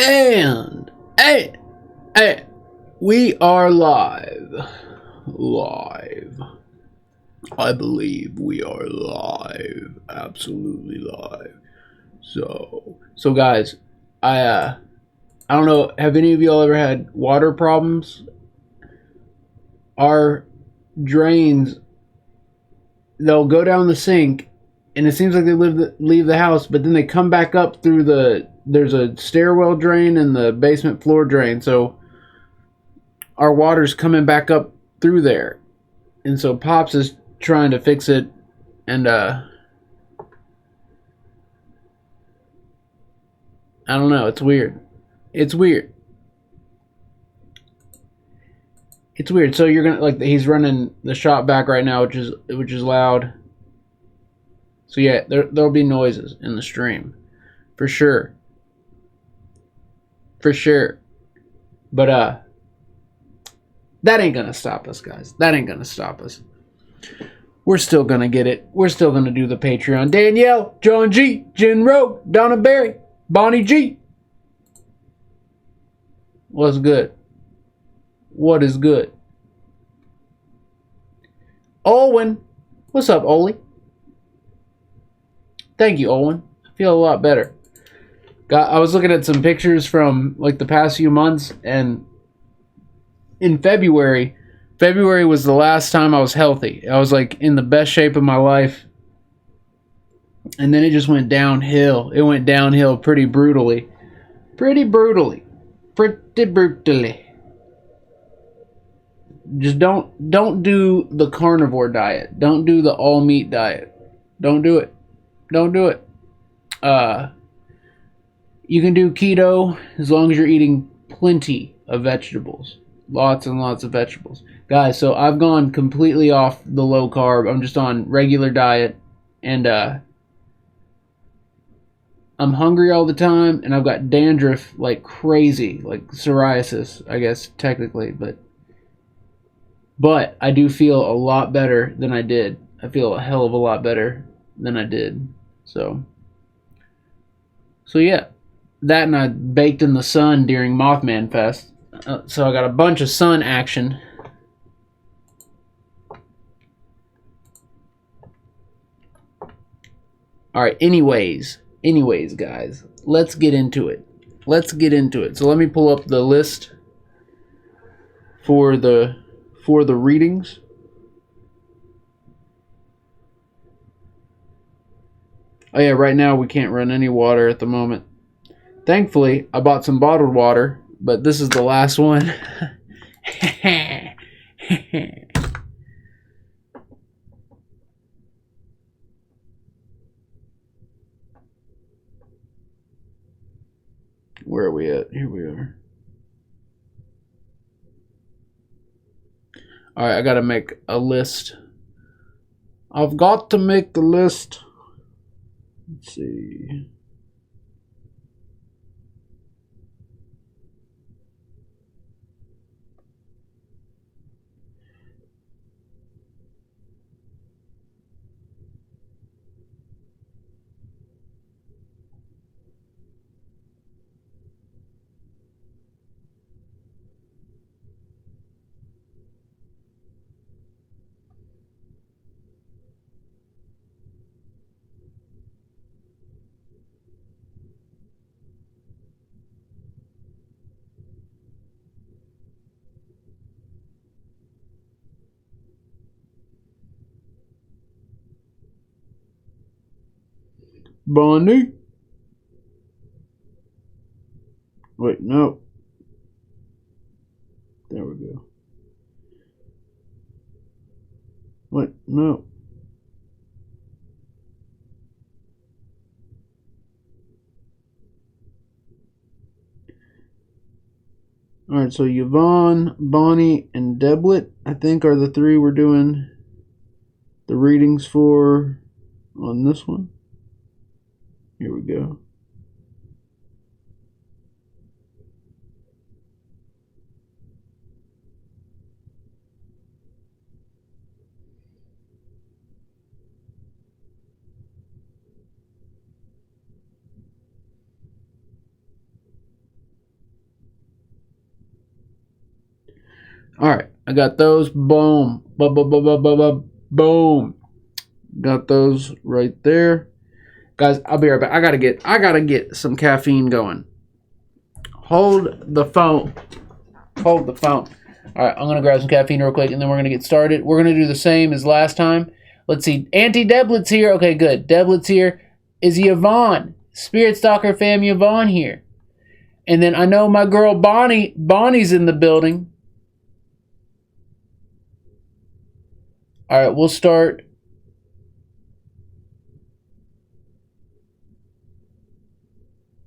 And hey, hey, we are live. Live. I believe we are live. Absolutely live. So guys, I don't know, have any of y'all ever had water problems? Our drains, they'll go down the sink and it seems like they leave the house, but then they come back up through there's a stairwell drain and the basement floor drain, so our water's coming back up through there. And so Pops is trying to fix it, and I don't know, it's weird. It's weird. It's weird. So you're gonna, like, he's running the shop back right now, which is loud. So yeah, there'll be noises in the stream. For sure. For sure. But that ain't gonna stop us, guys. That ain't gonna stop us. We're still gonna get it. We're still gonna do the Patreon. Danielle, John G, Jen Rowe, Donna Berry, Bonnie G. What's good? What is good? Owen. What's up, Oli? Thank you, Owen. I feel a lot better. I was looking at some pictures from like the past few months, and in February was the last time I was healthy. I was like in the best shape of my life. And then it just went downhill. It went downhill pretty brutally. Pretty brutally. Just don't do the carnivore diet. Don't do the all meat diet. Don't do it. Don't do it. You can do keto as long as you're eating plenty of vegetables. Lots and lots of vegetables. Guys, so I've gone completely off the low carb. I'm just on regular diet. And I'm hungry all the time. And I've got dandruff like crazy. Like psoriasis, I guess, technically. But I do feel a lot better than I did. I feel a hell of a lot better than I did. So yeah. That, and I baked in the sun during Mothman Fest. So I got a bunch of sun action. Alright, anyways, guys. Let's get into it. So let me pull up the list for the readings. Oh yeah, right now we can't run any water at the moment. Thankfully, I bought some bottled water, but this is the last one. Where are we at? Here we are. Alright, I gotta make a list. I've got to make the list. Let's see. Bonnie? Wait, no. There we go. Wait, no. Alright, so Yvonne, Bonnie, and Deblet, I think, are the three we're doing the readings for on this one. Here we go. All right, I got those. Boom. Boom. Got those right there. Guys, I'll be right back. I gotta get some caffeine going. Hold the phone. Hold the phone. All right, I'm gonna grab some caffeine real quick, and then we're gonna get started. We're gonna do the same as last time. Let's see. Auntie Deblet's here. Okay, good. Deblet's here. Is Yvonne, Spirit Stalker fam? Yvonne here. And then I know my girl Bonnie. Bonnie's in the building. All right, we'll start.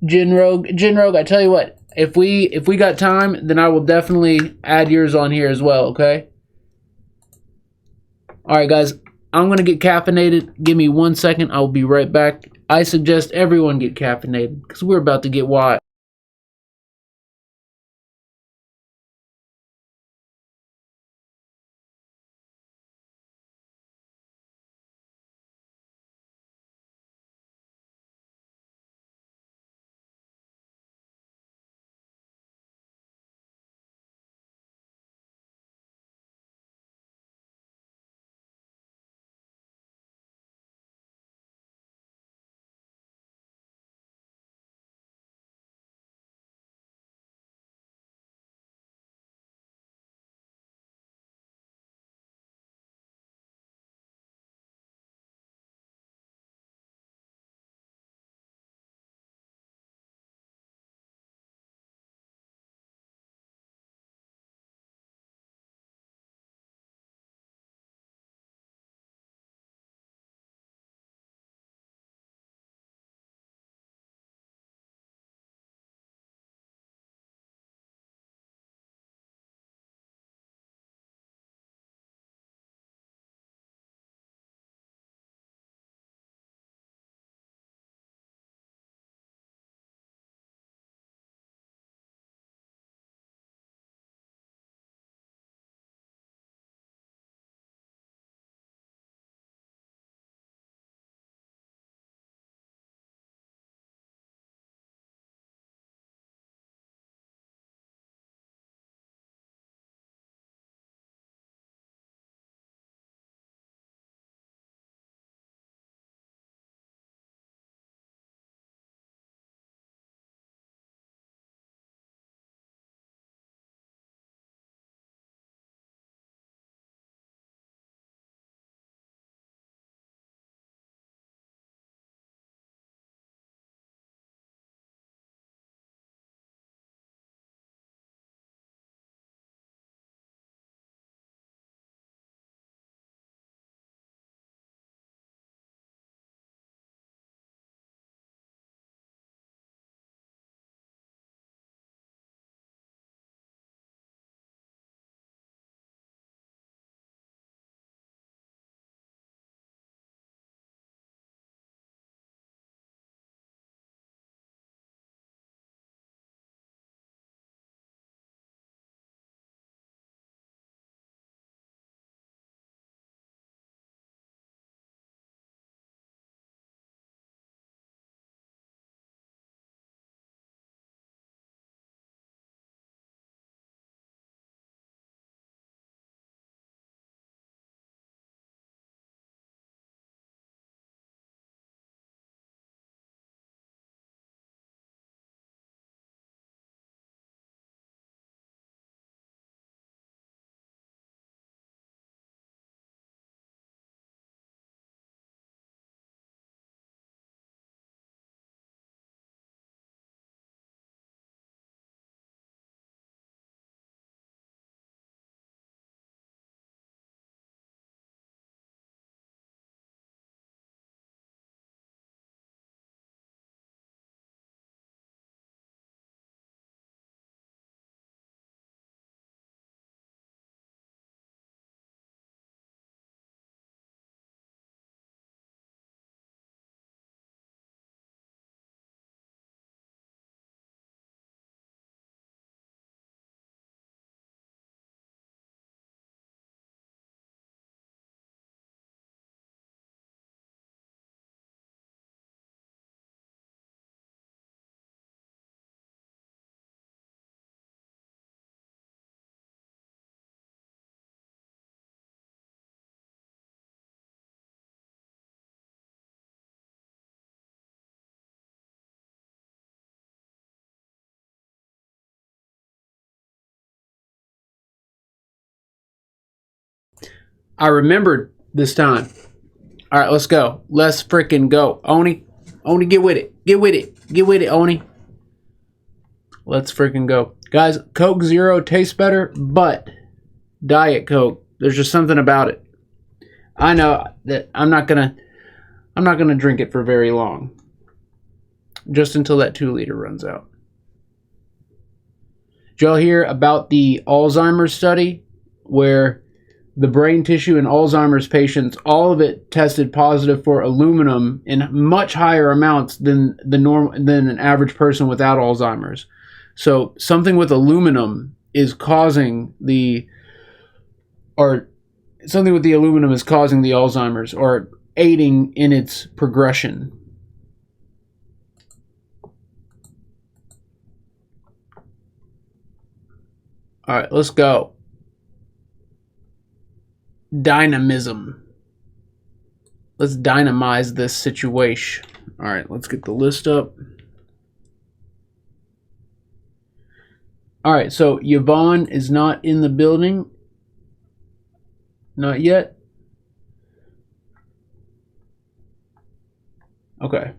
Jin Rogue, I tell you what, if we got time, then I will definitely add yours on here as well, okay? All right, guys, I'm going to get caffeinated. Give me 1 second. I'll be right back. I suggest everyone get caffeinated because we're about to get wild. I remembered this time. All right, let's go. Let's freaking go. Oni, get with it. Get with it. Get with it, Oni. Let's freaking go. Guys, Coke Zero tastes better, but Diet Coke, there's just something about it. I know that I'm not gonna drink it for very long. Just until that 2-liter runs out. Did y'all hear about the Alzheimer's study where the brain tissue in Alzheimer's patients, all of it tested positive for aluminum in much higher amounts than an average person without Alzheimer's. So something with aluminum is causing something with the aluminum is causing the Alzheimer's or aiding in its progression. All right, let's go. Dynamism. Let's dynamize this situation. All right, let's get the list up. All right, so Yvonne is not in the building. Not yet. Okay.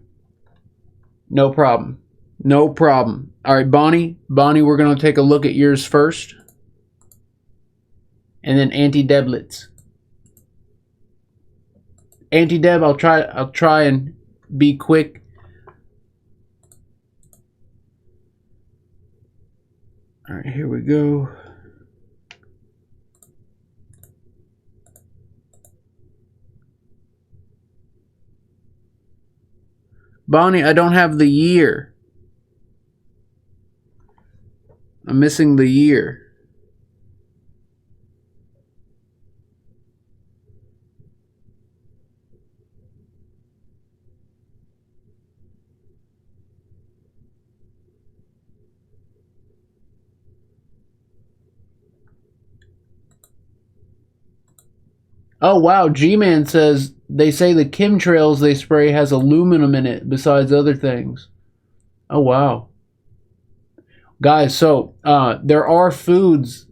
No problem. No problem. All right, Bonnie. Bonnie, we're going to take a look at yours first. And then Auntie Deblitz. Auntie Deb, I'll try and be quick. All right, here we go. Bonnie, I don't have the year. I'm missing the year. Oh wow, G-Man says they say the chemtrails they spray has aluminum in it besides other things. Oh wow. Guys, so there are foods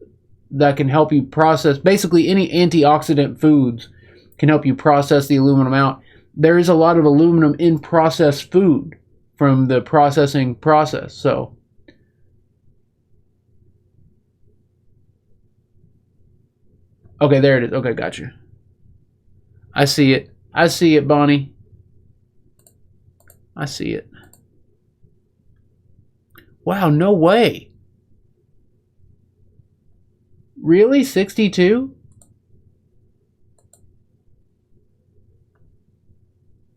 that can help you process, basically any antioxidant foods can help you process the aluminum out. There is a lot of aluminum in processed food from the processing process, so. Okay, there it is. Okay, gotcha. I see it. I see it, Bonnie. I see it. Wow, no way. Really? 62?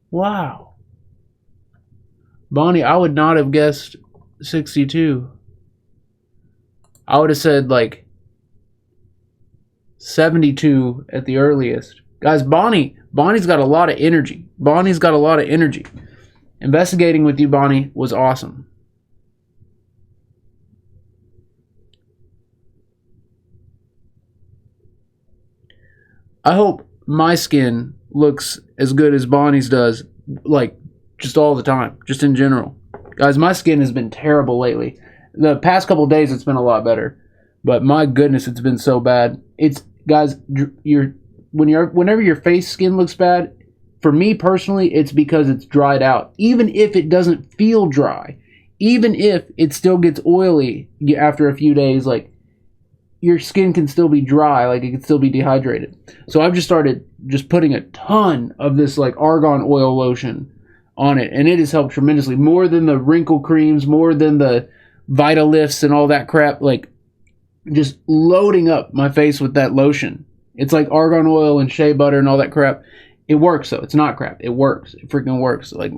Wow. Bonnie, I would not have guessed 62. I would have said like 72 at the earliest. Guys, Bonnie's got a lot of energy. Bonnie's got a lot of energy. Investigating with you, Bonnie, was awesome. I hope my skin looks as good as Bonnie's does, like, just all the time, just in general. Guys, my skin has been terrible lately. The past couple days, it's been a lot better. But my goodness, it's been so bad. Guys, whenever your face skin looks bad, for me personally, it's because it's dried out. Even if it doesn't feel dry, even if it still gets oily after a few days, like, your skin can still be dry, like it can still be dehydrated. So I've just started putting a ton of this like argan oil lotion on it, and it has helped tremendously. More than the wrinkle creams, more than the Vitalifts and all that crap. Like, just loading up my face with that lotion. It's like argan oil and shea butter and all that crap. It works though. It's not crap. It works. It freaking works. Like,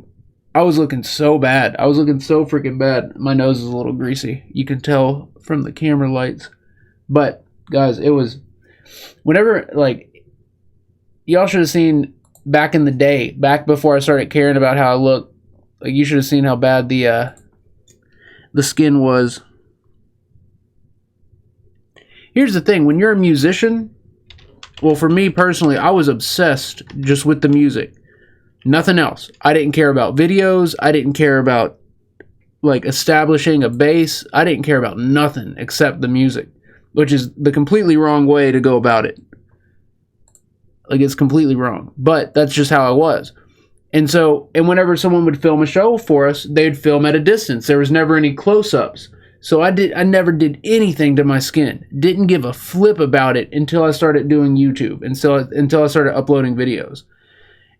I was looking so bad. I was looking so freaking bad. My nose is a little greasy. You can tell from the camera lights. But, guys, it was, whenever, like, y'all should have seen back in the day, back before I started caring about how I looked, like, you should have seen how bad the skin was. Here's the thing, when you're a musician, well, for me personally, I was obsessed just with the music. Nothing else. I didn't care about videos. I didn't care about, like, establishing a bass. I didn't care about nothing except the music. Which is the completely wrong way to go about it. Like, it's completely wrong. But that's just how I was. And so, and whenever someone would film a show for us, they'd film at a distance. There was never any close-ups. So I never did anything to my skin. Didn't give a flip about it until I started doing YouTube. Until I started uploading videos.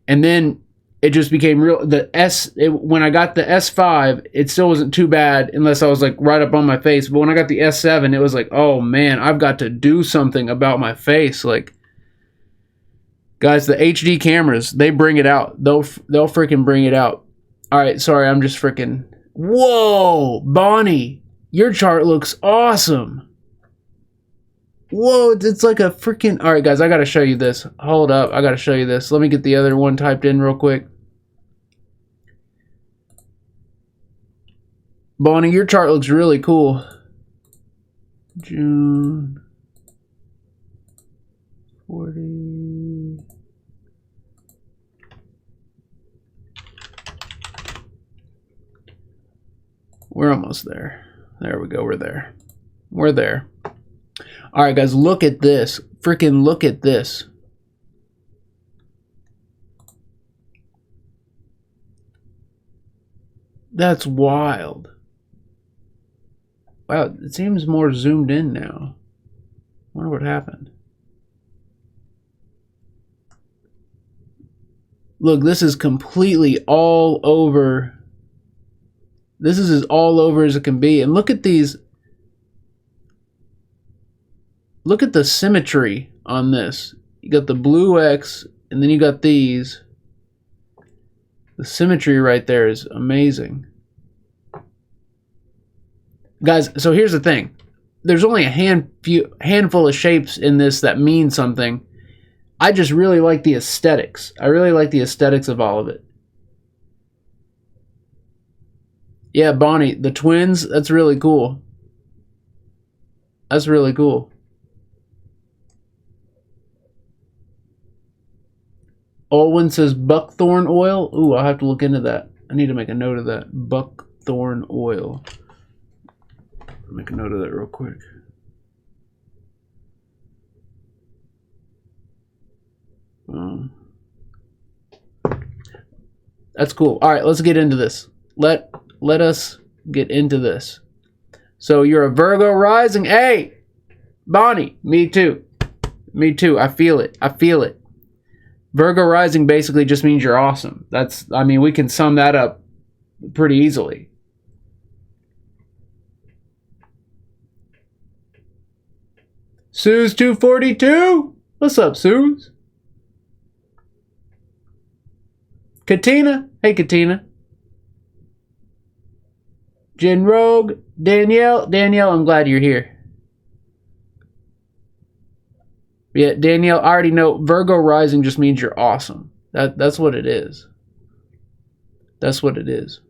And then it just became real. When I got the S5, it still wasn't too bad unless I was like right up on my face. But when I got the S7, it was like, oh man, I've got to do something about my face. Like, guys, the HD cameras, they bring it out. They'll freaking bring it out. All right, sorry, I'm just freaking. Whoa, Bonnie, your chart looks awesome. Whoa, it's like a freaking... All right, guys, I got to show you this. Hold up, I got to show you this. Let me get the other one typed in real quick. Bonnie, your chart looks really cool. June 40... We're almost there. There we go, we're there. We're there. All right, guys, look at this. Freaking look at this. That's wild. Wow, it seems more zoomed in now. I wonder what happened. Look, this is completely all over. This is as all over as it can be. And look at these. Look at the symmetry on this. You got the blue X, and then you got these. The symmetry right there is amazing. Guys, so here's the thing. There's only a handful of shapes in this that mean something. I just really like the aesthetics. I really like the aesthetics of all of it. Yeah, Bonnie, the twins, that's really cool. That's really cool. Olwen says buckthorn oil. Ooh, I'll have to look into that. I need to make a note of that. Buckthorn oil. Make a note of that real quick. That's cool. All right, let's get into this. Let us get into this. So you're a Virgo rising. Hey, Bonnie, me too. Me too. I feel it. I feel it. Virgo rising basically just means you're awesome. I mean, we can sum that up pretty easily. Suze 242. What's up, Suze? Katina. Hey, Katina. Jen Rogue. Danielle. Danielle, I'm glad you're here. Yeah, Danielle, I already know Virgo rising just means you're awesome. That's what it is. That's what it is.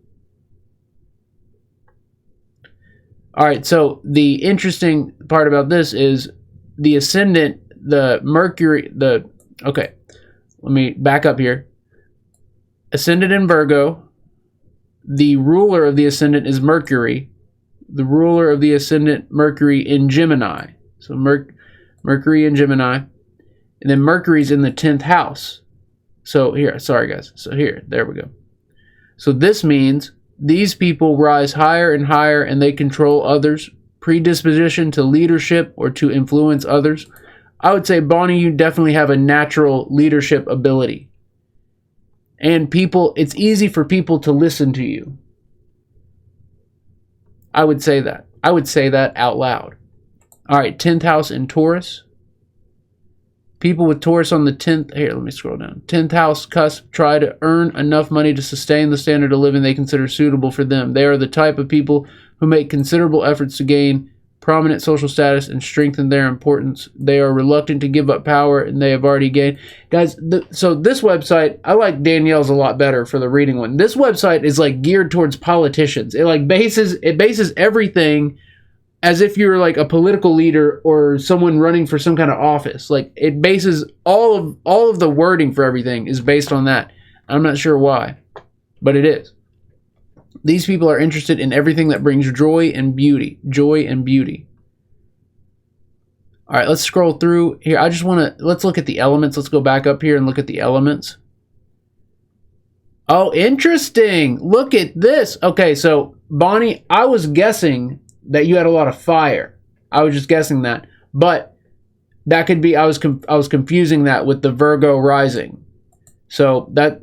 All right, so the interesting part about this is the ascendant, the Mercury, okay, let me back up here. Ascendant in Virgo, the ruler of the ascendant is Mercury. The ruler of the ascendant, Mercury in Gemini. So Mercury in Gemini. And then Mercury's in the 10th house. So here, sorry guys. So here, there we go. So this means these people rise higher and higher and they control others. Predisposition to leadership or to influence others. I would say, Bonnie, you definitely have a natural leadership ability. And people, it's easy for people to listen to you. I would say that. I would say that out loud. All right, 10th house in Taurus. People with Taurus on the 10th, here, let me scroll down. 10th house cusp try to earn enough money to sustain the standard of living they consider suitable for them. They are the type of people who make considerable efforts to gain prominent social status and strengthen their importance. They are reluctant to give up power and they have already gained. Guys, so this website, I like Danielle's a lot better for the reading one. This website is like geared towards politicians. It bases everything as if you're like a political leader or someone running for some kind of office. Like it bases all of the wording for everything is based on that. I'm not sure why, but it is. These people are interested in everything that brings joy and beauty. Joy and beauty. All right, let's scroll through here. I just want to, let's look at the elements. Let's go back up here and look at the elements. Oh, interesting. Look at this. Okay, so Bonnie, I was guessing that you had a lot of fire. I was just guessing that. But that could be, I was confusing that with the Virgo rising. So that,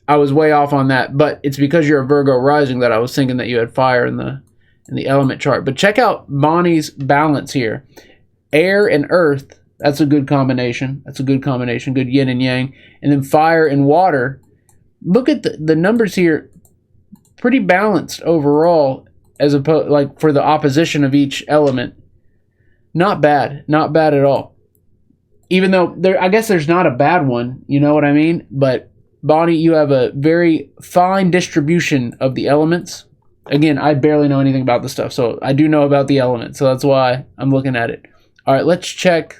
I was way off on that. But it's because you're a Virgo rising that I was thinking that you had fire in the element chart. But check out Bonnie's balance here. Air and earth, that's a good combination. That's a good combination, good yin and yang. And then fire and water. Look at the numbers here. Pretty balanced overall, as opposed, like, for the opposition of each element. Not bad. Not bad at all. Even though, I guess there's not a bad one, you know what I mean? But, Bonnie, you have a very fine distribution of the elements. Again, I barely know anything about this stuff, so I do know about the elements, so that's why I'm looking at it. All right, let's check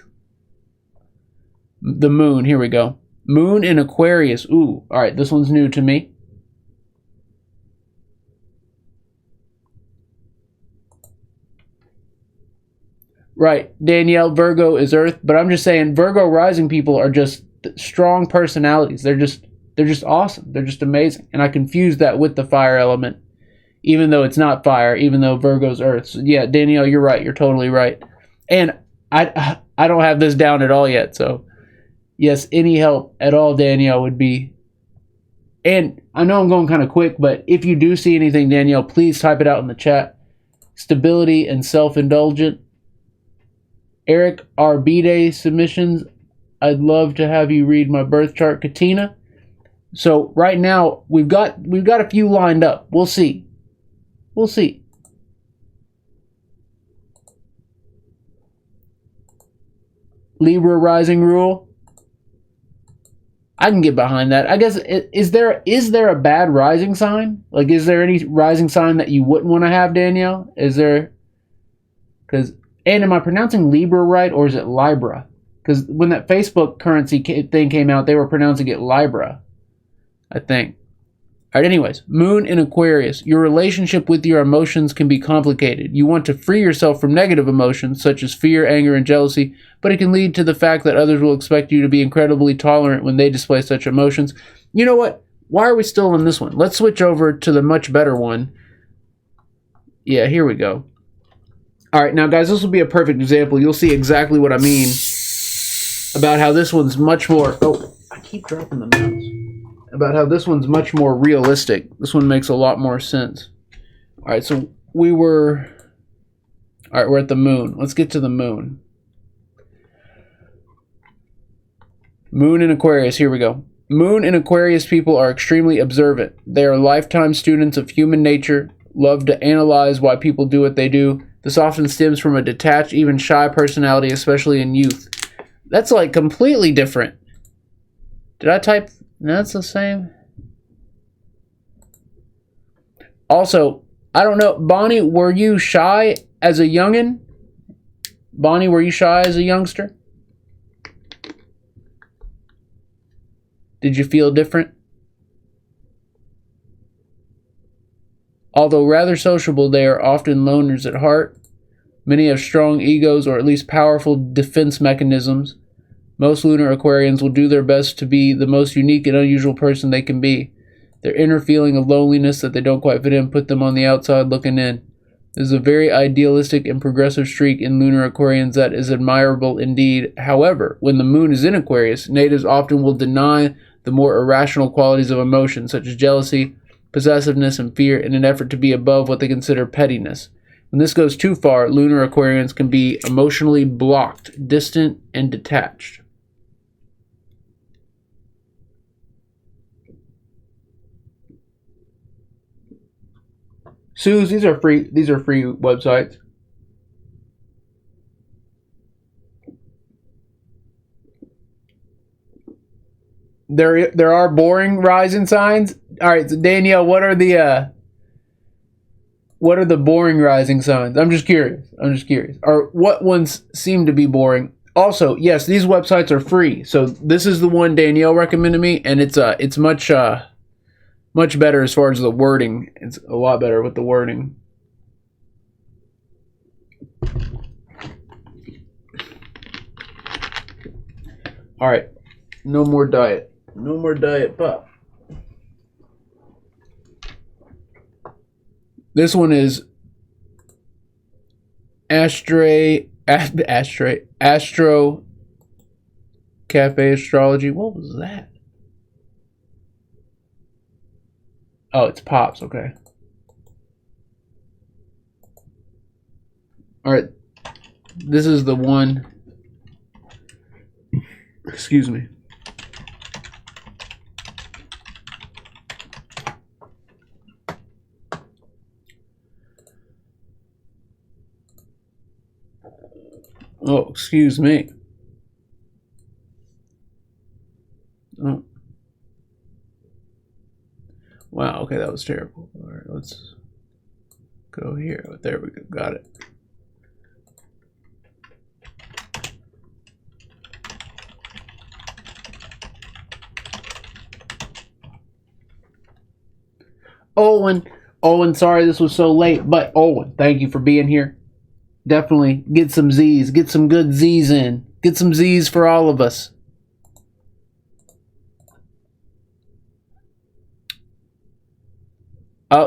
the moon. Here we go. Moon in Aquarius. Ooh, all right, this one's new to me. Right, Danielle, Virgo is Earth, but I'm just saying Virgo rising people are just strong personalities. They're just awesome. They're just amazing. And I confused that with the fire element, even though it's not fire, even though Virgo's Earth. So yeah, Danielle, you're right. You're totally right. And I don't have this down at all yet, so yes, any help at all, Danielle, would be. And I know I'm going kind of quick, but if you do see anything, Danielle, please type it out in the chat. Stability and self-indulgent. Eric Arbide submissions. I'd love to have you read my birth chart, Katina. So right now we've got a few lined up. We'll see. We'll see. Libra rising rule. I can get behind that. I guess, is there a bad rising sign? Like, is there any rising sign that you wouldn't want to have, Danielle? Is there? Because, and am I pronouncing Libra right, or is it Libra? Because when that Facebook currency thing came out, they were pronouncing it Libra, I think. All right, anyways, Moon in Aquarius. Your relationship with your emotions can be complicated. You want to free yourself from negative emotions, such as fear, anger, and jealousy, but it can lead to the fact that others will expect you to be incredibly tolerant when they display such emotions. You know what? Why are we still on this one? Let's switch over to the much better one. Yeah, here we go. All right, now, guys, this will be a perfect example. You'll see exactly what I mean about how this one's much more... Oh, I keep dropping the mouse. About how this one's much more realistic. This one makes a lot more sense. All right, so we're at the moon. Let's get to the moon. Moon in Aquarius, here we go. Moon in Aquarius people are extremely observant. They are lifetime students of human nature, love to analyze why people do what they do. This often stems from a detached, even shy personality, especially in youth. That's like completely different. Did I type... No, it's the same. Also, I don't know, Bonnie, were you shy as a youngin? Bonnie, were you shy as a youngster? Did you feel different? Although rather sociable, they are often loners at heart. Many have strong egos, or at least powerful defense mechanisms. Most lunar Aquarians will do their best to be the most unique and unusual person they can be. Their inner feeling of loneliness that they don't quite fit in put them on the outside looking in. This is a very idealistic and progressive streak in lunar Aquarians that is admirable indeed. However, when the moon is in Aquarius, natives often will deny the more irrational qualities of emotion, such as jealousy, possessiveness, and fear, in an effort to be above what they consider pettiness. When this goes too far, lunar Aquarians can be emotionally blocked, distant, and detached. Suze, these are free websites. There are boring rising signs. All right, so Danielle, what are the boring rising signs? I'm just curious. Or what ones seem to be boring? Also, yes, these websites are free. So this is the one Danielle recommended me, and it's much better as far as the wording. It's a lot better with the wording. All right. No more diet. No more diet pop. This one is Astro Cafe Astrology. What was that? Oh, it's Pops. Okay. All right. This is the one. Excuse me. Oh, excuse me. Oh. Wow, okay, that was terrible. All right, let's go here. Oh, there we go. Got it. Owen, sorry this was so late, but Owen, thank you for being here. Definitely get some Z's. Get some good Z's in. Get some Z's for all of us.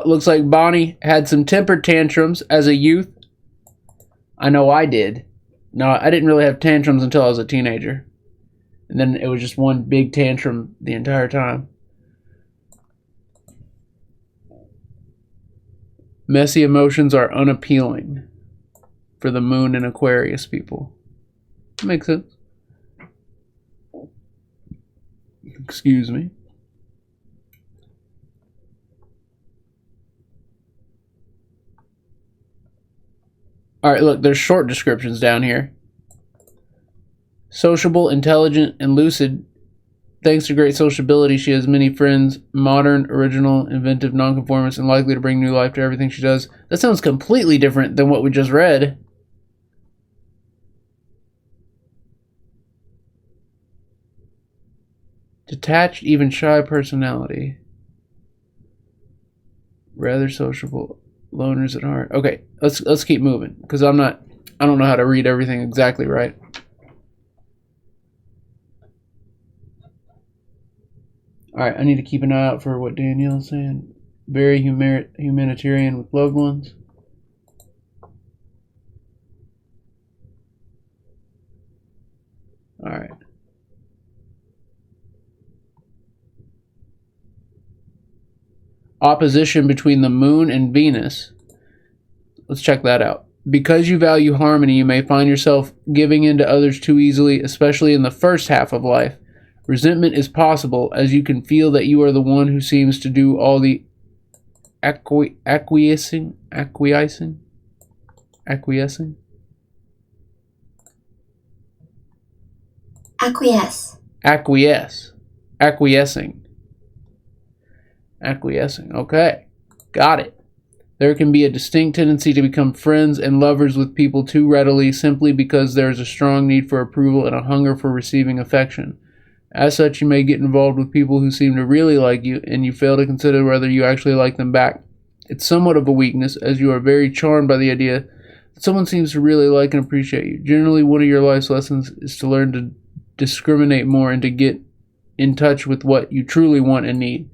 Looks like Bonnie had some temper tantrums as a youth. I know I did. No, I didn't really have tantrums until I was a teenager. And then it was just one big tantrum the entire time. Messy emotions are unappealing for the Moon and Aquarius people. Makes sense. Excuse me. Alright, look, there's short descriptions down here. Sociable, intelligent, and lucid. Thanks to great sociability, she has many friends, modern, original, inventive, nonconformist, and likely to bring new life to everything she does. That sounds completely different than what we just read. Detached, even shy personality. Rather sociable. Loners at heart. Okay, let's keep moving, because I don't know how to read everything exactly right. Alright, I need to keep an eye out for what Danielle's saying. Very humanitarian with loved ones. Alright. Opposition between the Moon and Venus. Let's check that out. Because you value harmony, you may find yourself giving in to others too easily, especially in the first half of life. Resentment is possible, as you can feel that you are the one who seems to do all the acquiescing. Acquiescing. Okay. Got it. There can be a distinct tendency to become friends and lovers with people too readily, simply because there is a strong need for approval and a hunger for receiving affection. As such, you may get involved with people who seem to really like you, and you fail to consider whether you actually like them back. It's somewhat of a weakness, as you are very charmed by the idea that someone seems to really like and appreciate you. Generally, one of your life's lessons is to learn to discriminate more and to get in touch with what you truly want and need.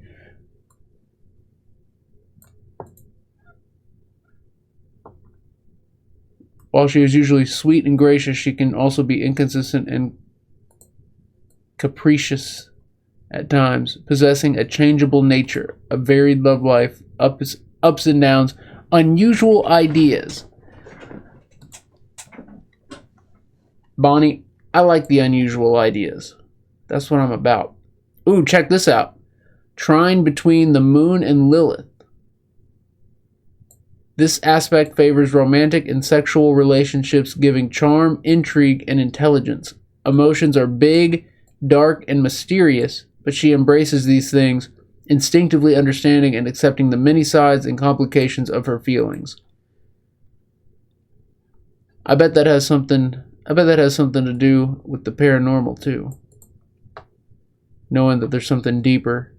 While she is usually sweet and gracious, she can also be inconsistent and capricious at times, possessing a changeable nature, a varied love life, ups and downs, unusual ideas. Bonnie, I like the unusual ideas. That's what I'm about. Ooh, check this out. Trine between the Moon and Lilith. This aspect favors romantic and sexual relationships, giving charm, intrigue, and intelligence. Emotions are big, dark, and mysterious, but she embraces these things, instinctively understanding and accepting the many sides and complications of her feelings. I bet that has something to do with the paranormal too. Knowing that there's something deeper.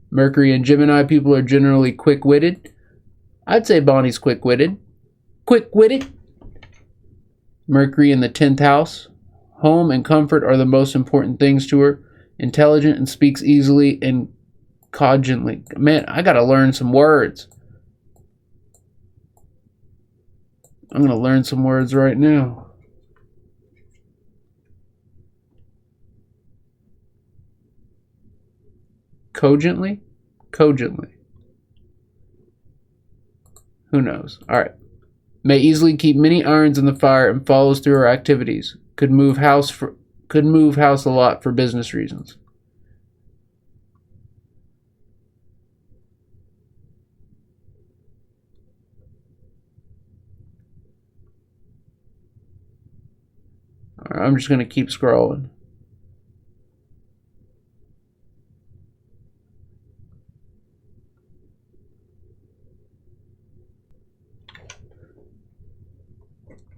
Mercury and Gemini people are generally quick-witted. I'd say Bonnie's quick-witted. Quick-witted. Mercury in the 10th house. Home and comfort are the most important things to her. Intelligent and speaks easily and cogently. Man, I gotta learn some words. I'm gonna learn some words right now. Cogently? Cogently. Who knows? Alright. May easily keep many irons in the fire and follows through her activities. Could move house a lot for business reasons. Alright, I'm just gonna keep scrolling.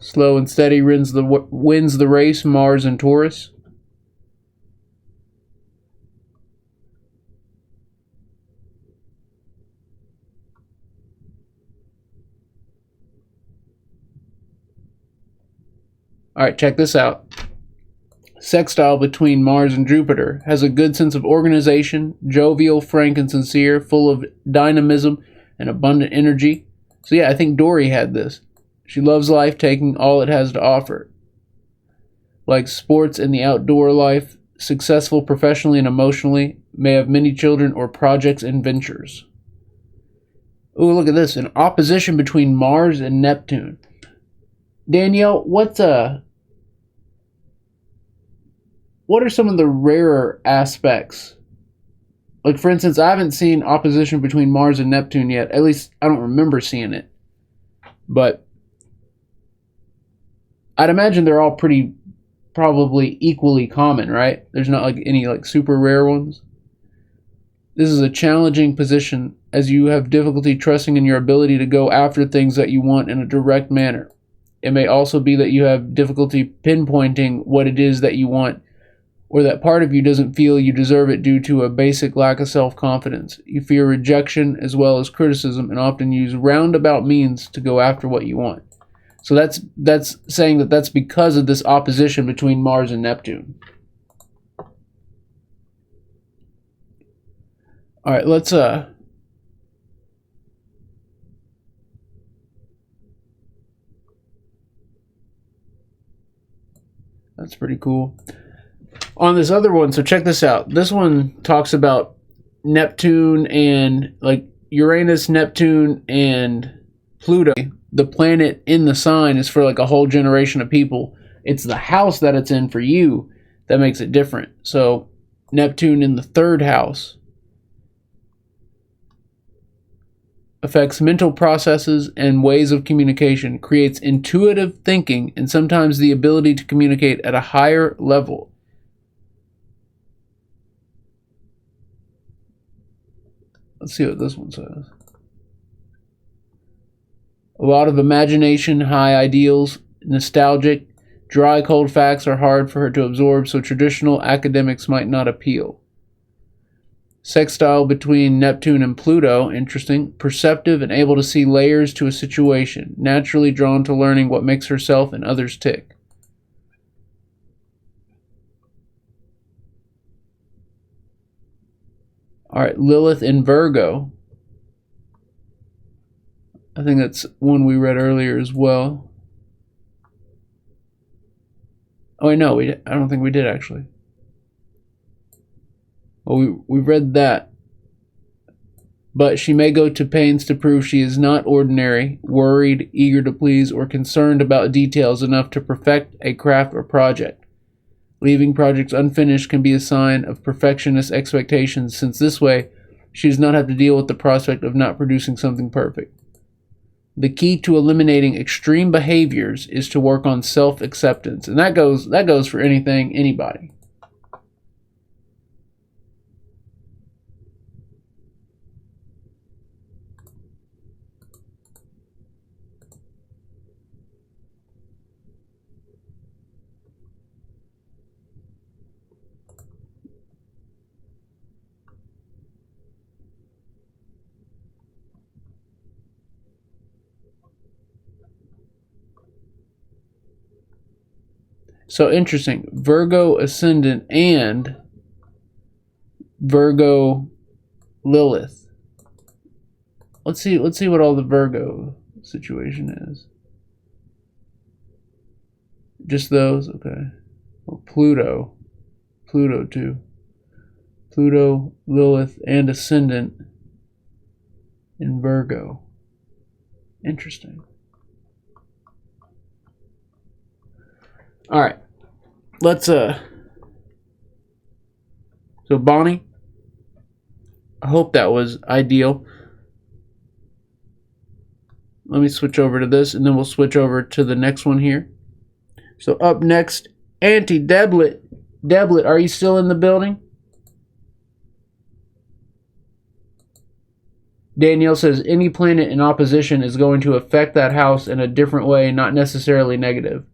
Slow and steady wins the race, Mars and Taurus. Alright, check this out. Sextile between Mars and Jupiter. Has a good sense of organization, jovial, frank, and sincere, full of dynamism and abundant energy. So yeah, I think Dory had this. She loves life, taking all it has to offer. Likes sports and the outdoor life, successful professionally and emotionally, may have many children or projects and ventures. Ooh, look at this. An opposition between Mars and Neptune. Danielle, what are some of the rarer aspects? Like, for instance, I haven't seen opposition between Mars and Neptune yet. At least, I don't remember seeing it. But I'd imagine they're all probably equally common, right? There's not like any like super rare ones. This is a challenging position as you have difficulty trusting in your ability to go after things that you want in a direct manner. It may also be that you have difficulty pinpointing what it is that you want, or that part of you doesn't feel you deserve it due to a basic lack of self-confidence. You fear rejection as well as criticism and often use roundabout means to go after what you want. So that's saying that that's because of this opposition between Mars and Neptune. All right, let's that's pretty cool. On this other one, so check this out. This one talks about Neptune and like Uranus, Neptune, and Pluto. The planet in the sign is for like a whole generation of people. It's the house that it's in for you that makes it different. So Neptune in the 3rd house affects mental processes and ways of communication, creates intuitive thinking, and sometimes the ability to communicate at a higher level. Let's see what this one says. A lot of imagination, high ideals, nostalgic, dry, cold facts are hard for her to absorb, so traditional academics might not appeal. Sextile between Neptune and Pluto, interesting. Perceptive and able to see layers to a situation, naturally drawn to learning what makes herself and others tick. All right, Lilith in Virgo. I think that's one we read earlier as well. Oh, wait, no, I don't think we did actually. Well, we read that. But she may go to pains to prove she is not ordinary, worried, eager to please, or concerned about details enough to perfect a craft or project. Leaving projects unfinished can be a sign of perfectionist expectations, since this way she does not have to deal with the prospect of not producing something perfect. The key to eliminating extreme behaviors is to work on self-acceptance, and that goes for anything, anybody. So interesting. Virgo ascendant and Virgo Lilith. Let's see what all the Virgo situation is. Just those? Okay. Well, Pluto too. Pluto, Lilith, and ascendant in Virgo. Interesting. All right. Let's so Bonnie, I hope that was ideal. Let me switch over to this, and then we'll switch over to the next one here. So up next, Auntie Deblet. Deblet, are you still in the building? Danielle says, any planet in opposition is going to affect that house in a different way, not necessarily negative.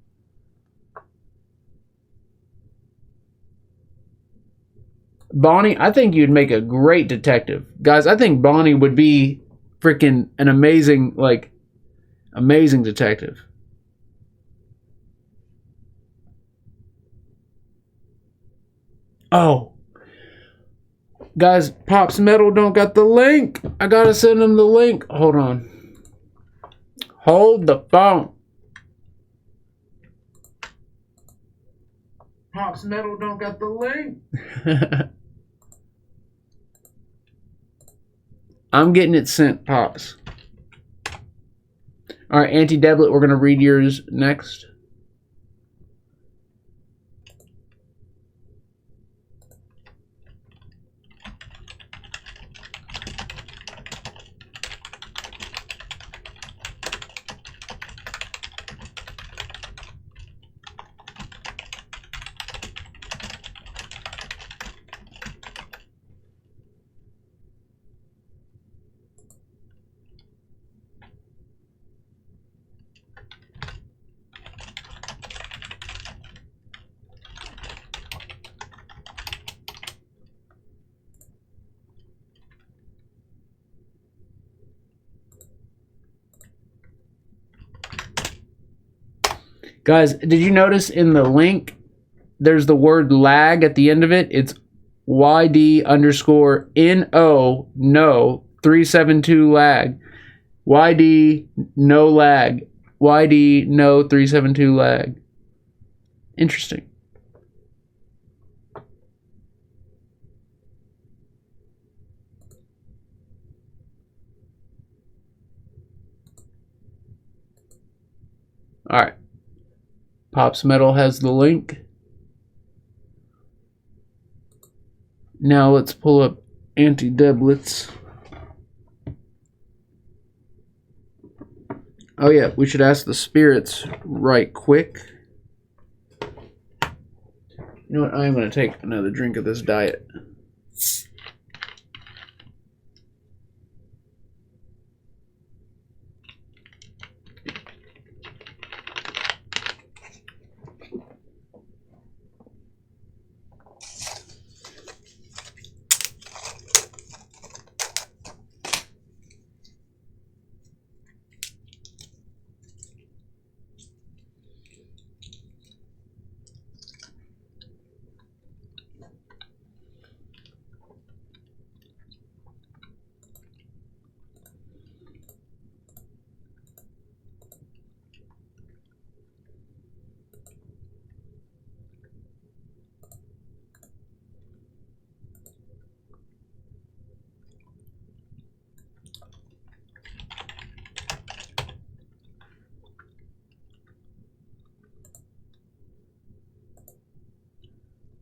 Bonnie, I think you'd make a great detective. Guys, I think Bonnie would be freaking an amazing detective. Oh. Guys, Pops Metal don't got the link. I gotta send him the link. Hold on. Hold the phone. Pops Metal don't got the link. I'm getting it sent, Pops. All right, Auntie Deblet, we're going to read yours next. Guys, did you notice in the link, there's the word lag at the end of it? It's YD_NO, no, 372 lag. YD, no lag. YD, no, 372 lag. Interesting. All right. Pops Metal has the link. Now let's pull up Auntie Deblet's. Oh yeah, we should ask the spirits right quick. You know what? I am going to take another drink of this diet.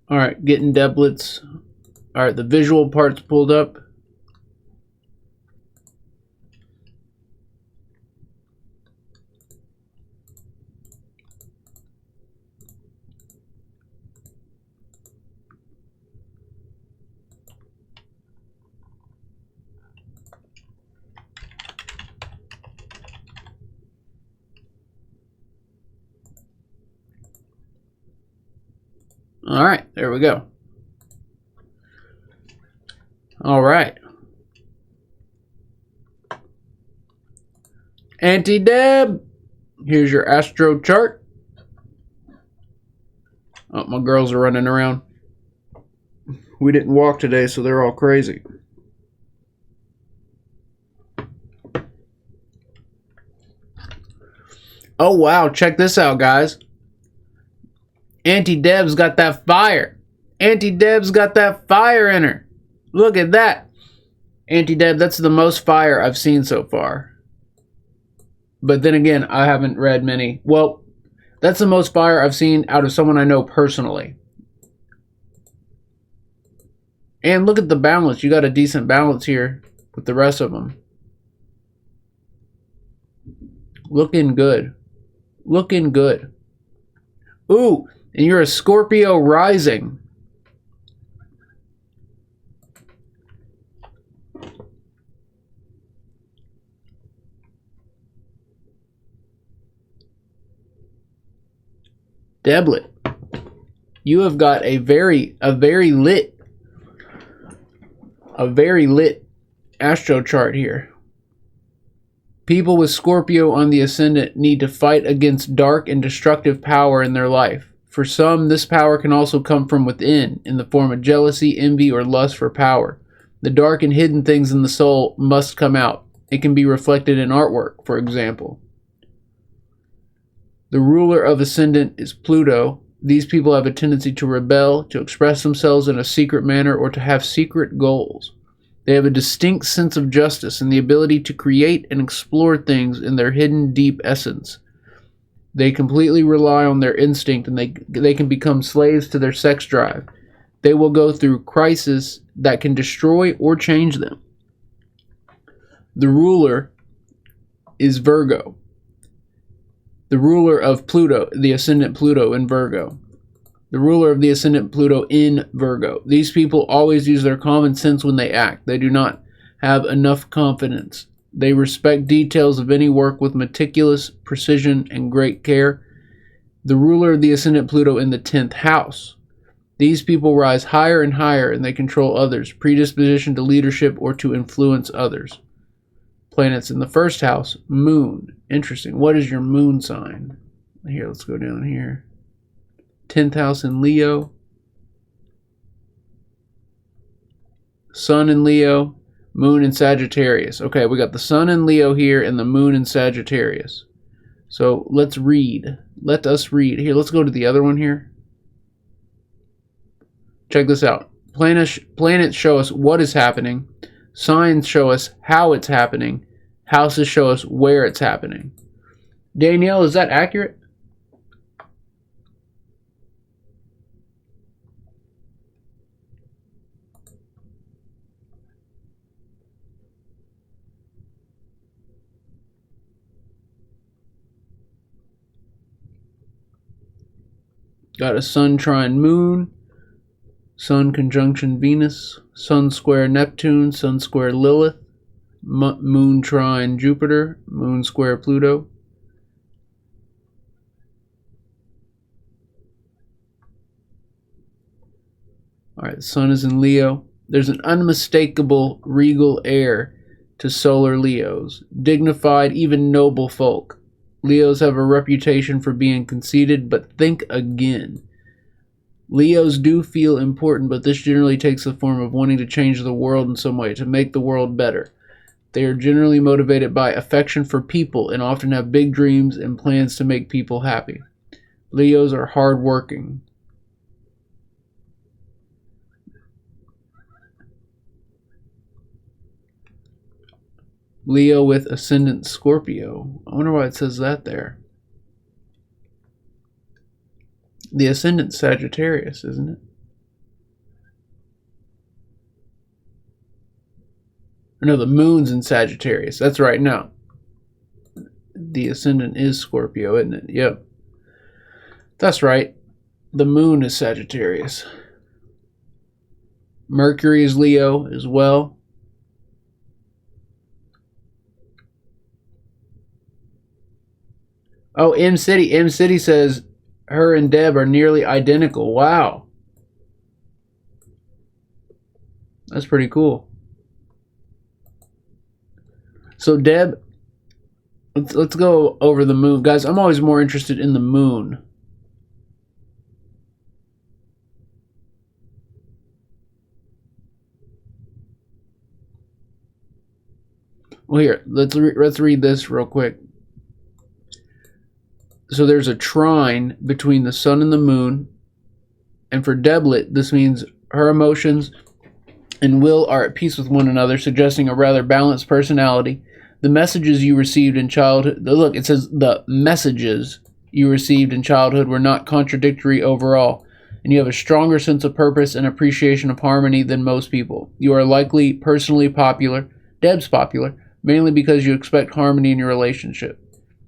All right, getting Deblet's. All right, the visual part's pulled up. All right, there we go. All right. Auntie Deb, here's your astro chart. Oh, my girls are running around. We didn't walk today, so they're all crazy. Oh, wow. Check this out, guys. Auntie Deb's got that fire. Auntie Deb's got that fire in her. Look at that. Auntie Deb, that's the most fire I've seen so far. But then again, I haven't read many. Well, that's the most fire I've seen out of someone I know personally. And look at the balance. You got a decent balance here with the rest of them. Looking good. Looking good. Ooh, and you're a Scorpio rising. Deblet, you have got a very lit astro chart here. People with Scorpio on the ascendant need to fight against dark and destructive power in their life. For some, this power can also come from within, in the form of jealousy, envy, or lust for power. The dark and hidden things in the soul must come out. It can be reflected in artwork, for example. The ruler of ascendant is Pluto. These people have a tendency to rebel, to express themselves in a secret manner, or to have secret goals. They have a distinct sense of justice and the ability to create and explore things in their hidden deep essence. They completely rely on their instinct, and they can become slaves to their sex drive. They will go through crises that can destroy or change them. The ruler is Virgo. The ruler of Pluto, the ascendant Pluto in Virgo. The ruler of the ascendant Pluto in Virgo. These people always use their common sense when they act. They do not have enough confidence. They respect details of any work with meticulous precision and great care. The ruler of the ascendant Pluto in the 10th house. These people rise higher and higher, and they control others, predisposition to leadership or to influence others. Planets in the first house, moon. Interesting. What is your moon sign? Here, let's go down here. 10th house in Leo. Sun in Leo. Moon in Sagittarius. Okay, we got the sun in Leo here and the moon in Sagittarius. So let's read. Let us read. Here, let's go to the other one here. Check this out. Planets show us what is happening. Signs show us how it's happening. Houses show us where it's happening. Danielle, is that accurate? Got a sun trine moon, sun conjunction Venus, sun square Neptune, sun square Lilith, moon trine Jupiter, moon square Pluto. Alright, the sun is in Leo. There's an unmistakable regal air to solar Leos, dignified, even noble folk. Leos have a reputation for being conceited, but think again. Leos do feel important, but this generally takes the form of wanting to change the world in some way, to make the world better. They are generally motivated by affection for people and often have big dreams and plans to make people happy. Leos are hardworking. Leo with ascendant Scorpio. I wonder why it says that there. The ascendant Sagittarius, isn't it? No, the moon's in Sagittarius. That's right. No. The ascendant is Scorpio, isn't it? Yep. That's right. The moon is Sagittarius. Mercury is Leo as well. Oh, M City says her and Deb are nearly identical. Wow. That's pretty cool. So Deb, let's go over the moon. Guys, I'm always more interested in the moon. Well, here, let's read this real quick. So there's a trine between the sun and the moon, and for Deblet, this means her emotions and will are at peace with one another, suggesting a rather balanced personality. The messages you received in childhood, look, it says the messages you received in childhood were not contradictory overall, and you have a stronger sense of purpose and appreciation of harmony than most people. You are likely personally popular, Deb's popular, mainly because you expect harmony in your relationship.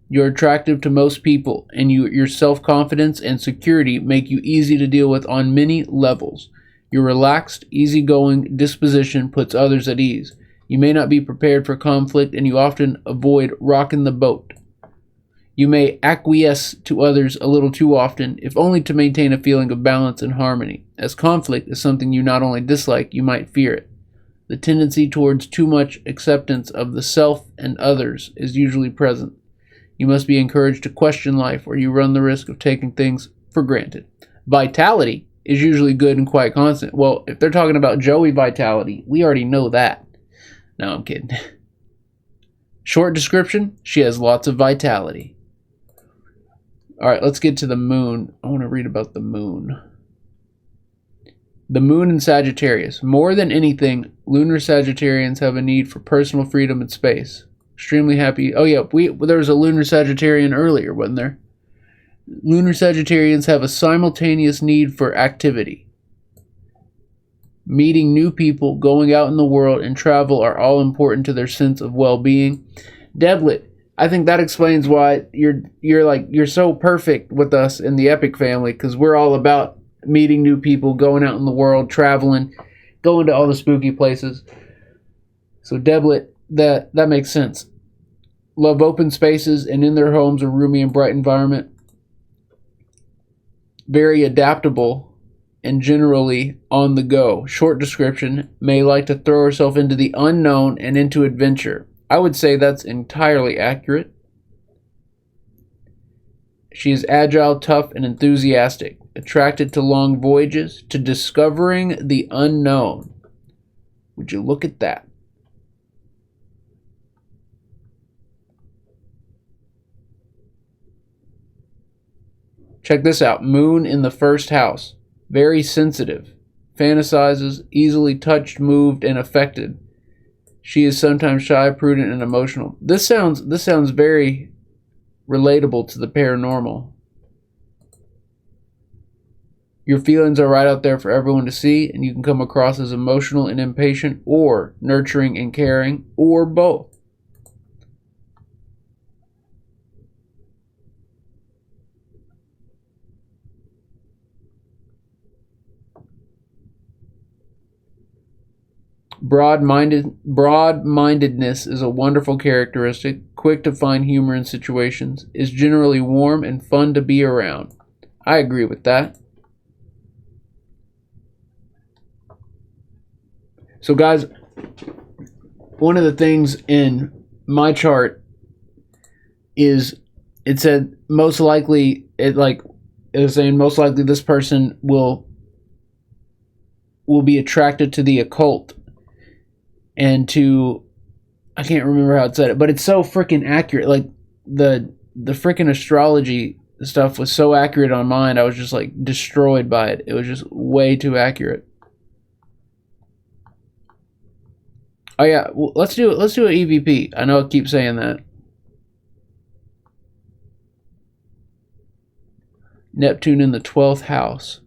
You're attractive to most people, and your self-confidence and security make you easy to deal with on many levels. Your relaxed, easygoing disposition puts others at ease. You may not be prepared for conflict, and you often avoid rocking the boat. You may acquiesce to others a little too often, if only to maintain a feeling of balance and harmony, as conflict is something you not only dislike, you might fear it. The tendency towards too much acceptance of the self and others is usually present. You must be encouraged to question life, or you run the risk of taking things for granted. Vitality is usually good and quite constant. Well, if they're talking about Joey vitality, we already know that. No, I'm kidding. Short description, she has lots of vitality. All right, let's get to the moon. I want to read about the moon. The moon in Sagittarius. More than anything, lunar Sagittarians have a need for personal freedom and space. Extremely happy. Oh yeah, there was a lunar Sagittarian earlier, wasn't there? Lunar Sagittarians have a simultaneous need for activity. Meeting new people, going out in the world, and travel are all important to their sense of well-being. Deblet, I think that explains why you're so perfect with us in the Epic family, because we're all about meeting new people, going out in the world, traveling, going to all the spooky places. So Deblet, that makes sense. Love open spaces and in their homes a roomy and bright environment. Very adaptable and generally on the go. Short description, may like to throw herself into the unknown and into adventure. I would say that's entirely accurate. She is agile, tough, and enthusiastic, attracted to long voyages, to discovering the unknown. Would you look at that? Check this out. Moon in the first house. Very sensitive. Fantasizes, easily touched, moved, and affected. She is sometimes shy, prudent, and emotional. This sounds very relatable to the paranormal. Your feelings are right out there for everyone to see, and you can come across as emotional and impatient, or nurturing and caring, or both. Broad-mindedness is a wonderful characteristic, quick to find humor in situations, is generally warm and fun to be around. I agree with that. So guys, one of the things in my chart is it said most likely it was saying most likely this person will be attracted to the occult and to, I can't remember how it said it, but it's so freaking accurate. Like the freaking astrology stuff was so accurate on mine. I was just like destroyed by it. It was just way too accurate. Oh yeah, well, let's do an EVP. I know I keep saying that. Neptune in the 12th house.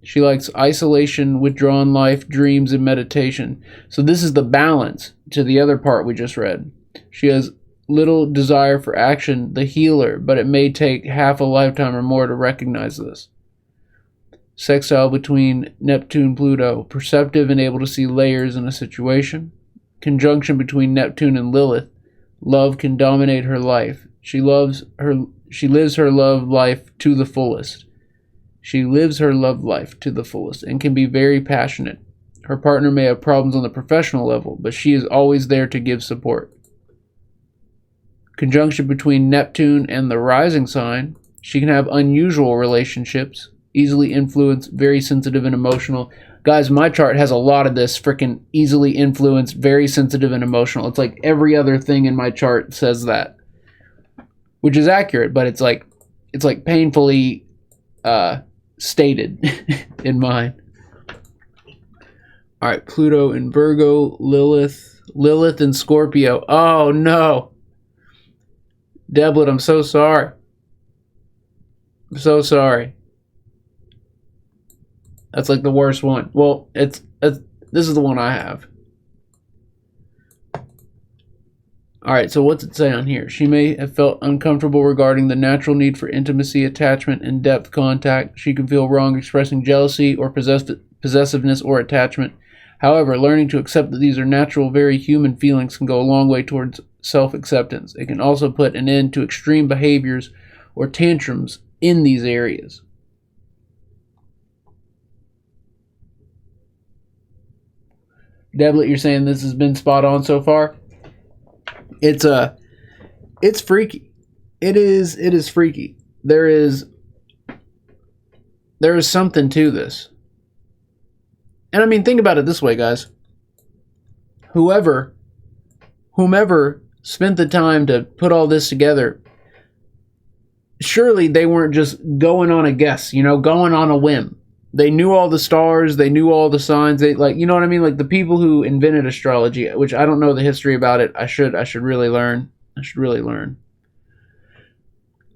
She likes isolation, withdrawn life, dreams, and meditation. So this is the balance to the other part we just read. She has little desire for action, the healer, but it may take half a lifetime or more to recognize this. Sextile between Neptune, Pluto, perceptive and able to see layers in a situation. Conjunction between Neptune and Lilith. Love can dominate her life. She lives her love life to the fullest. She lives her love life to the fullest and can be very passionate. Her partner may have problems on the professional level, but she is always there to give support. Conjunction between Neptune and the rising sign. She can have unusual relationships, easily influenced, very sensitive and emotional. Guys, my chart has a lot of this freaking easily influenced, very sensitive and emotional. It's like every other thing in my chart says that, which is accurate, but it's like painfully stated in mine. All right, Pluto in Virgo, Lilith in Scorpio. Oh no, Deblet, I'm so sorry. I'm so sorry. That's like the worst one. Well, this is the one I have. All right, so what's it say on here? She may have felt uncomfortable regarding the natural need for intimacy, attachment, and depth contact. She can feel wrong expressing jealousy or possessiveness or attachment. However, learning to accept that these are natural, very human feelings can go a long way towards self-acceptance. It can also put an end to extreme behaviors or tantrums in these areas. Deblet, you're saying this has been spot on so far? It's freaky. It is freaky. There is something to this. And I mean, think about it this way, guys. Whomever spent the time to put all this together, surely they weren't just going on a guess, going on a whim. They knew all the stars, they knew all the signs, they you know what I mean? Like the people who invented astrology, which I don't know the history about it. I should really learn.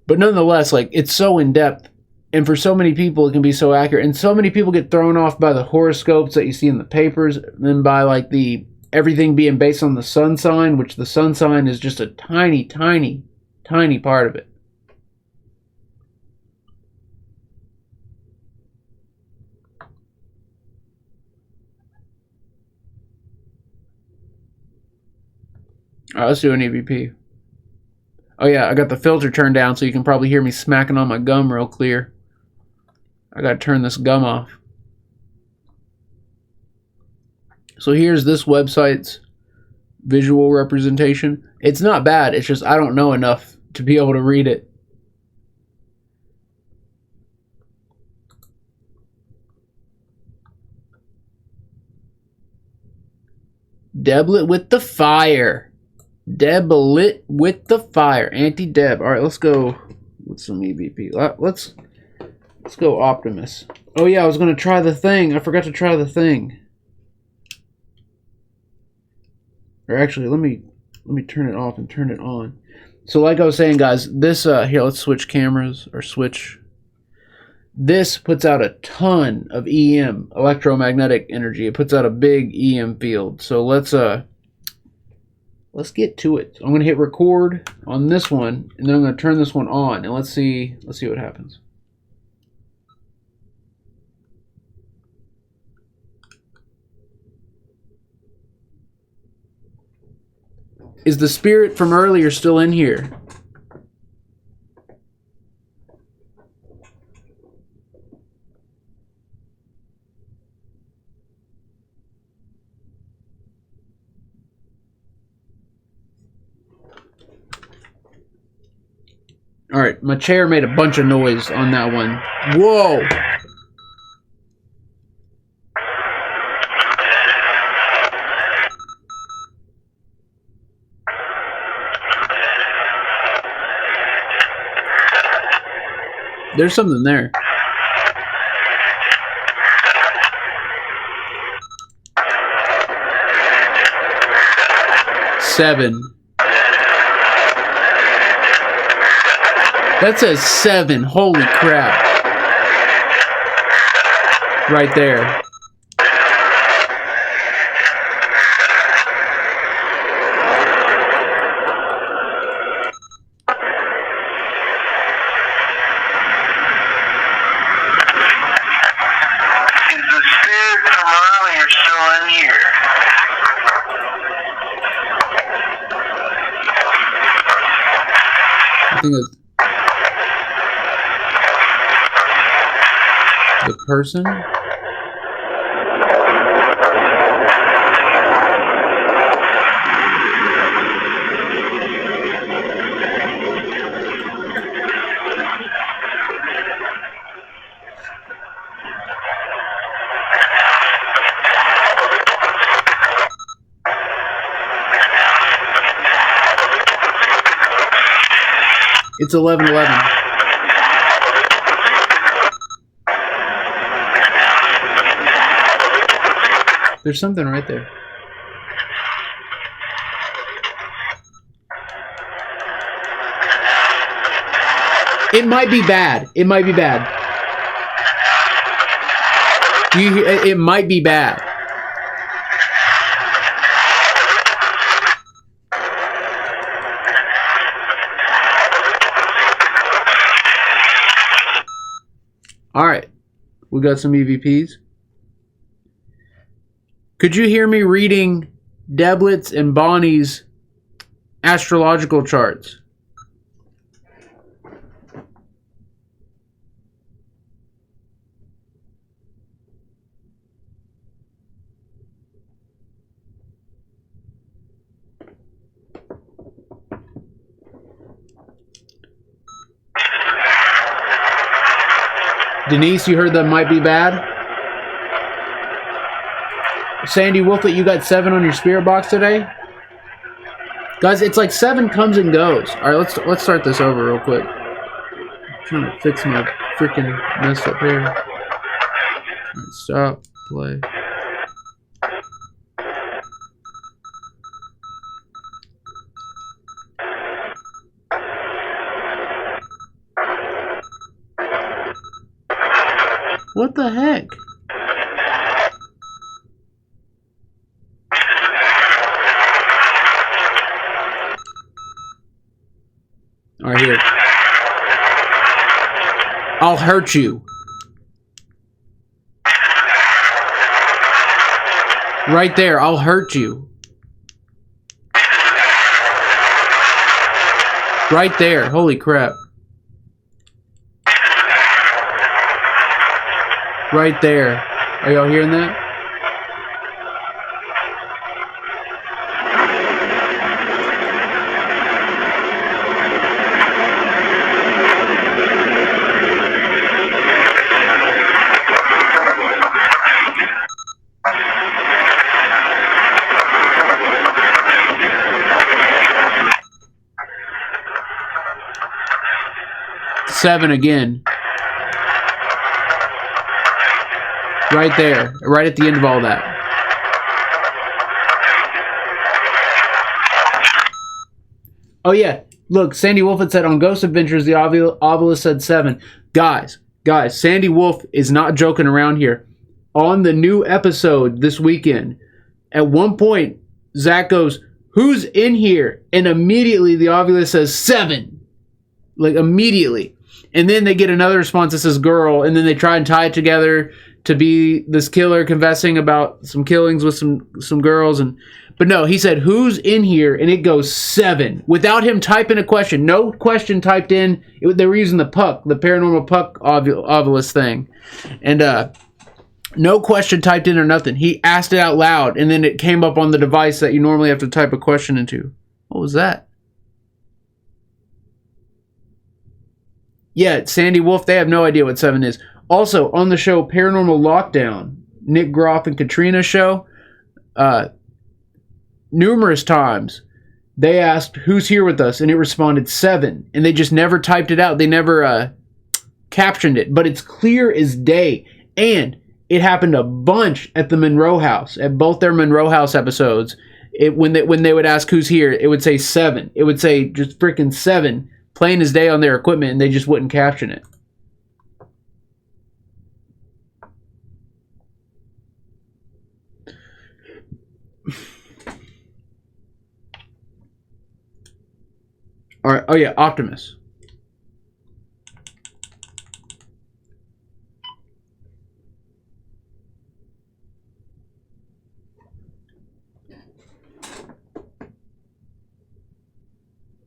But nonetheless, it's so in depth, and for so many people it can be so accurate, and so many people get thrown off by the horoscopes that you see in the papers, and then by the everything being based on the sun sign, which the sun sign is just a tiny, tiny, tiny part of it. All right, let's do an EVP. Oh yeah, I got the filter turned down so you can probably hear me smacking on my gum real clear. I gotta turn this gum off. So here's this website's visual representation. It's not bad, it's just I don't know enough to be able to read it. Deblet with the fire. Deblet with the fire. Anti-Deb. All right, let's go with some EVP. Let's go Optimus. Oh yeah, I was gonna try the thing. I forgot to try the thing. Or actually, let me turn it off and turn it on. So like I was saying, guys, this here, let's switch cameras or switch. This puts out a ton of EM, electromagnetic energy. It puts out a big EM field. So let's get to it. I'm gonna hit record on this one, and then I'm gonna turn this one on, and let's see what happens. Is the spirit from earlier still in here? All right, my chair made a bunch of noise on that one. Whoa! There's something there. Seven. That says 7. Holy crap. Right there. I think it's the person. It's 11:11. There's something right there. It might be bad. It might be bad. It might be bad. All right. We got some EVPs. Could you hear me reading Deblett's and Bonnie's astrological charts? Denise, you heard that might be bad? Sandy Wolflet, you got 7 on your spirit box today? Guys, it's like 7 comes and goes. Alright, let's start this over real quick. I'm trying to fix my freaking messed up hair. Alright, stop, play. What the heck? Alright, here. I'll hurt you. Right there, I'll hurt you. Right there, holy crap. Right there. Are y'all hearing that? Seven again. Right there, right at the end of all that. Oh yeah, look, Sandy Wolf had said on Ghost Adventures, the obelisk said 7. Guys, Sandy Wolf is not joking around here. On the new episode this weekend, at one point, Zach goes, "Who's in here?" And immediately the obelisk says 7. Like immediately. And then they get another response that says girl, and then they try and tie it together to be this killer confessing about some killings with some girls. But no, he said, "Who's in here?" And it goes 7 without him typing a question. No question typed in. They were using the puck, the paranormal puck obelisk thing. And no question typed in or nothing. He asked it out loud, and then it came up on the device that you normally have to type a question into. What was that? Yeah, Sandy Wolf, they have no idea what 7 is. Also, on the show Paranormal Lockdown, Nick Groff and Katrina's show, numerous times, they asked, "Who's here with us?" And it responded 7. And they just never typed it out. They never captioned it. But it's clear as day. And it happened a bunch at the Monroe House, at both their Monroe House episodes. When they would ask who's here, it would say 7. It would say just freaking 7, plain as day on their equipment, and they just wouldn't caption it. All right. Oh yeah, Optimus.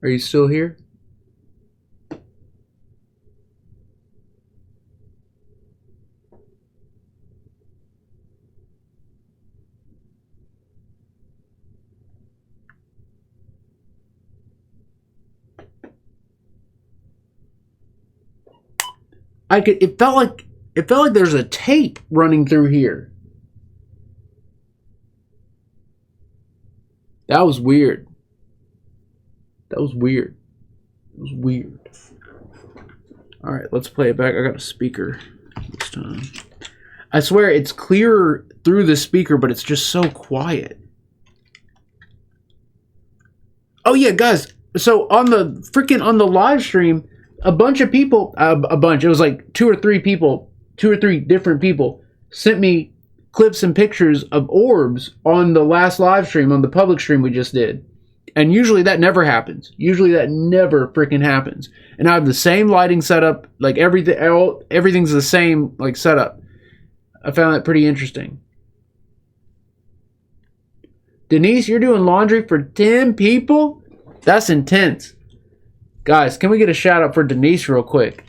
Are you still here? It felt like there's a tape running through here. That was weird. It was weird. Alright, let's play it back. I got a speaker this time. I swear it's clearer through the speaker, but it's just so quiet. Oh yeah, guys. So on the live stream, a bunch of people, it was like 2 or 3 people, 2 or 3 different people sent me clips and pictures of orbs on the last live stream, on the public stream we just did. And usually that never happens. Usually that never freaking happens. And I have the same lighting setup, like everything's the same like setup. I found that pretty interesting. Denise, you're doing laundry for 10 people? That's intense. Guys, can we get a shout out for Denise real quick?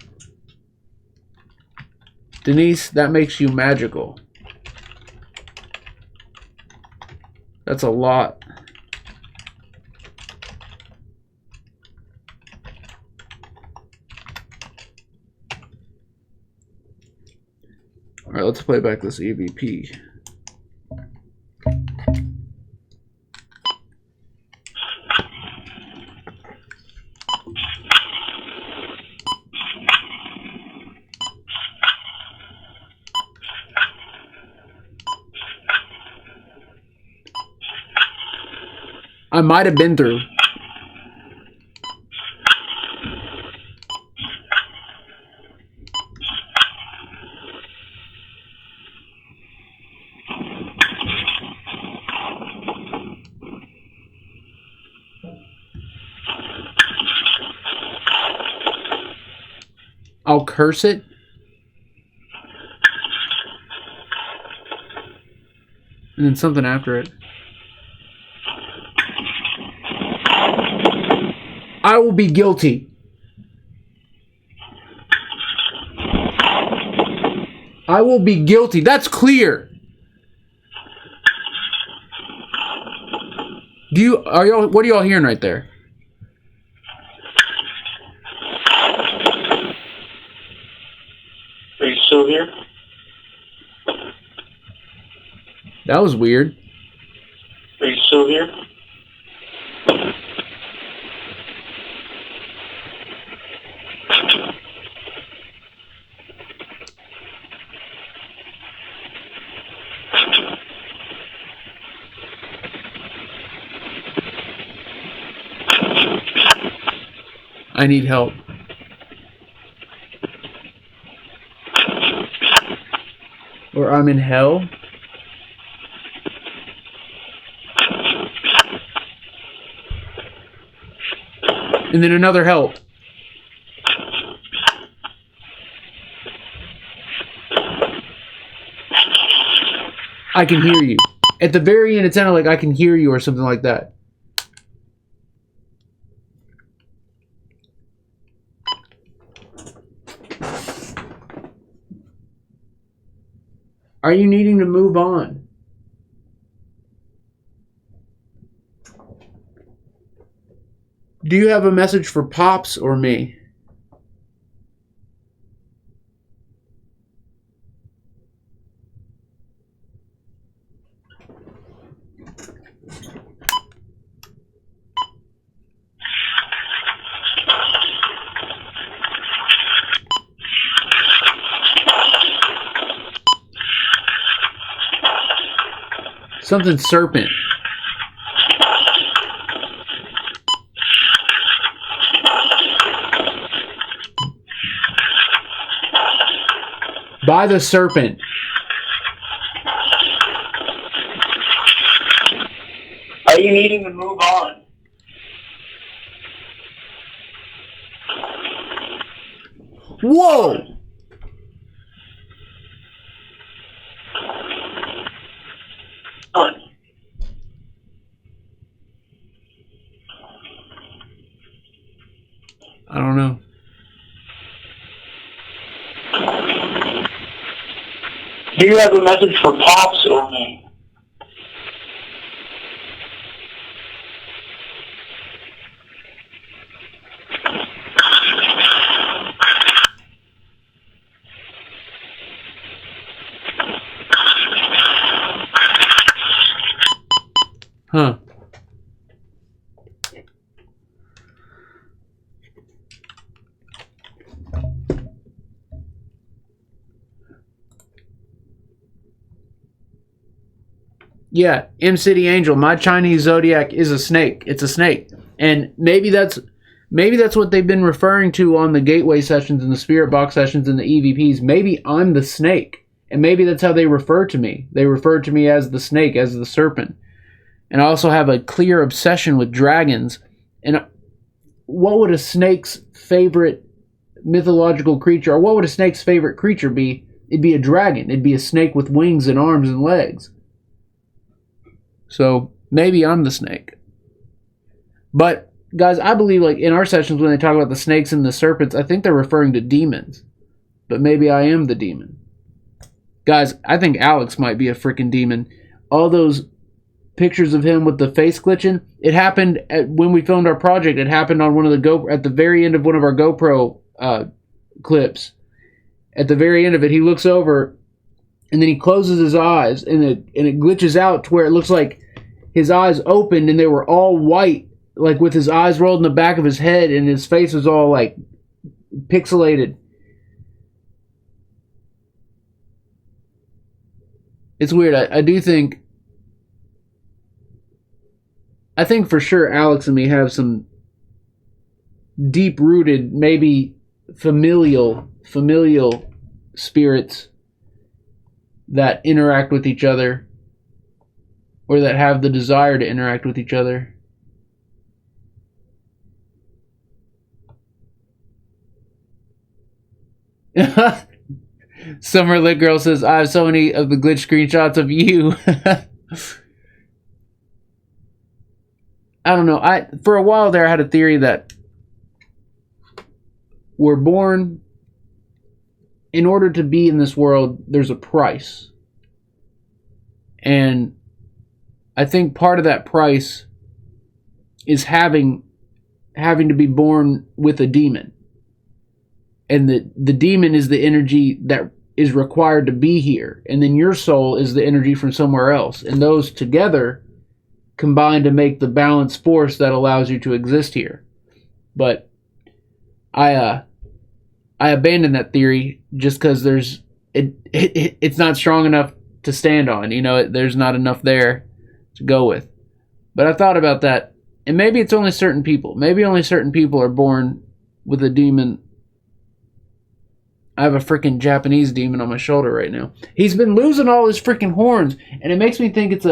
Denise, that makes you magical. That's a lot. Alright, let's play back this EVP. I might have been through. I'll curse it. And then something after it. I will be guilty. I will be guilty. That's clear. What are y'all hearing right there? Are you still here? That was weird. Are you still here? I need help. Or I'm in hell. And then another help. I can hear you. At the very end, it sounded like I can hear you or something like that. Are you needing to move on? Do you have a message for Pops or me? Something serpent. By the serpent. Are you needing to move on? Whoa! I don't know. Do you have a message for Pops or me? Huh. Yeah, M City Angel. My Chinese zodiac is a snake. It's a snake, and maybe that's what they've been referring to on the gateway sessions and the spirit box sessions and the EVPs. Maybe I'm the snake, and maybe that's how they refer to me. They refer to me as the snake, as the serpent. And I also have a clear obsession with dragons. And what would a snake's favorite mythological creature, or what would a snake's favorite creature be? It'd be a dragon. It'd be a snake with wings and arms and legs. So maybe I'm the snake. But guys, I believe like in our sessions when they talk about the snakes and the serpents, I think they're referring to demons. But maybe I am the demon. Guys, I think Alex might be a freaking demon. All those pictures of him with the face glitching, it happened when we filmed our project. It happened on one of the at the very end of one of our GoPro clips. At the very end of it, he looks over and then he closes his eyes and it glitches out to where it looks like his eyes opened and they were all white, like with his eyes rolled in the back of his head, and his face was all like pixelated. It's weird. I think for sure Alex and me have some deep-rooted, maybe familial spirits that interact with each other, or that have the desire to interact with each other. Summer Lit Girl says, I have so many of the glitch screenshots of you. I don't know. For a while there, I had a theory that we're born, in order to be in this world, there's a price. And I think part of that price is having to be born with a demon. And the demon is the energy that is required to be here. And then your soul is the energy from somewhere else. And those together combine to make the balanced force that allows you to exist here. But I abandoned that theory just because it's not strong enough to stand on. You know, there's not enough there to go with. But I thought about that. And maybe it's only certain people. Maybe only certain people are born with a demon. I have a freaking Japanese demon on my shoulder right now. He's been losing all his freaking horns, and it makes me think it's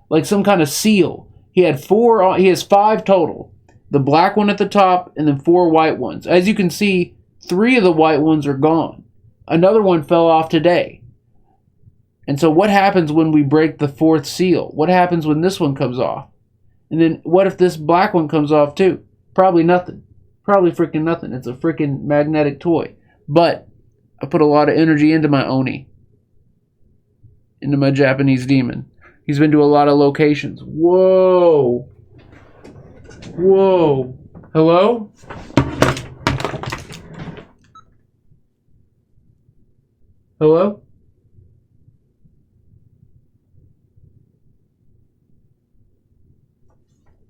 like some kind of seal. He has 5 total. The black one at the top, and then 4 white ones. As you can see, 3 of the white ones are gone. Another one fell off today. And so what happens when we break the 4th seal? What happens when this one comes off? And then what if this black one comes off too? Probably nothing. Probably freaking nothing. It's a freaking magnetic toy. But I put a lot of energy into my Oni. Into my Japanese demon. He's been to a lot of locations. Whoa. Whoa. Hello? Hello?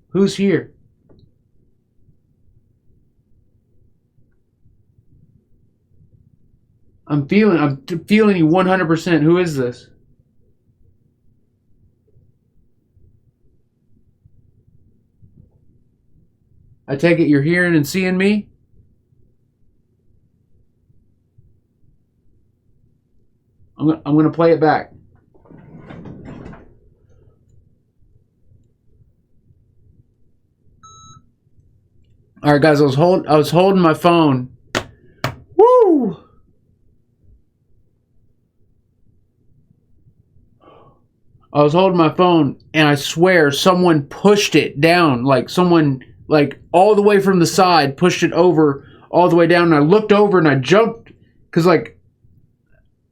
Who's here? I'm feeling you 100%. Who is this? I take it you're hearing and seeing me? I'm going to play it back. All right, guys, I was holding my phone. Woo! I was holding my phone, and I swear someone pushed it down. Like someone, like all the way from the side, pushed it over all the way down. And I looked over and I jumped because, like,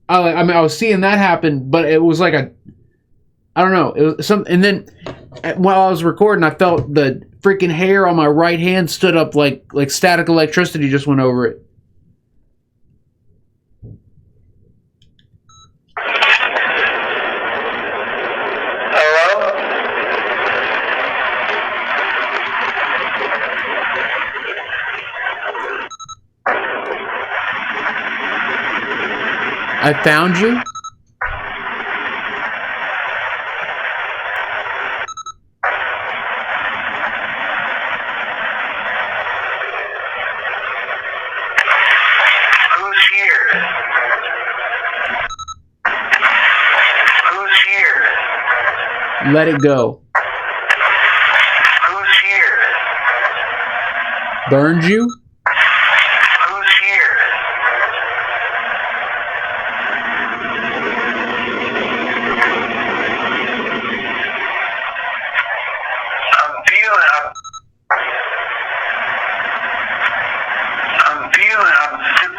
I was seeing that happen, but it was like I don't know. It was some, and then while I was recording, I felt the freaking hair on my right hand stood up like static electricity just went over it. Hello? I found you? Let it go. Who's here? Burned you? Who's here? I'm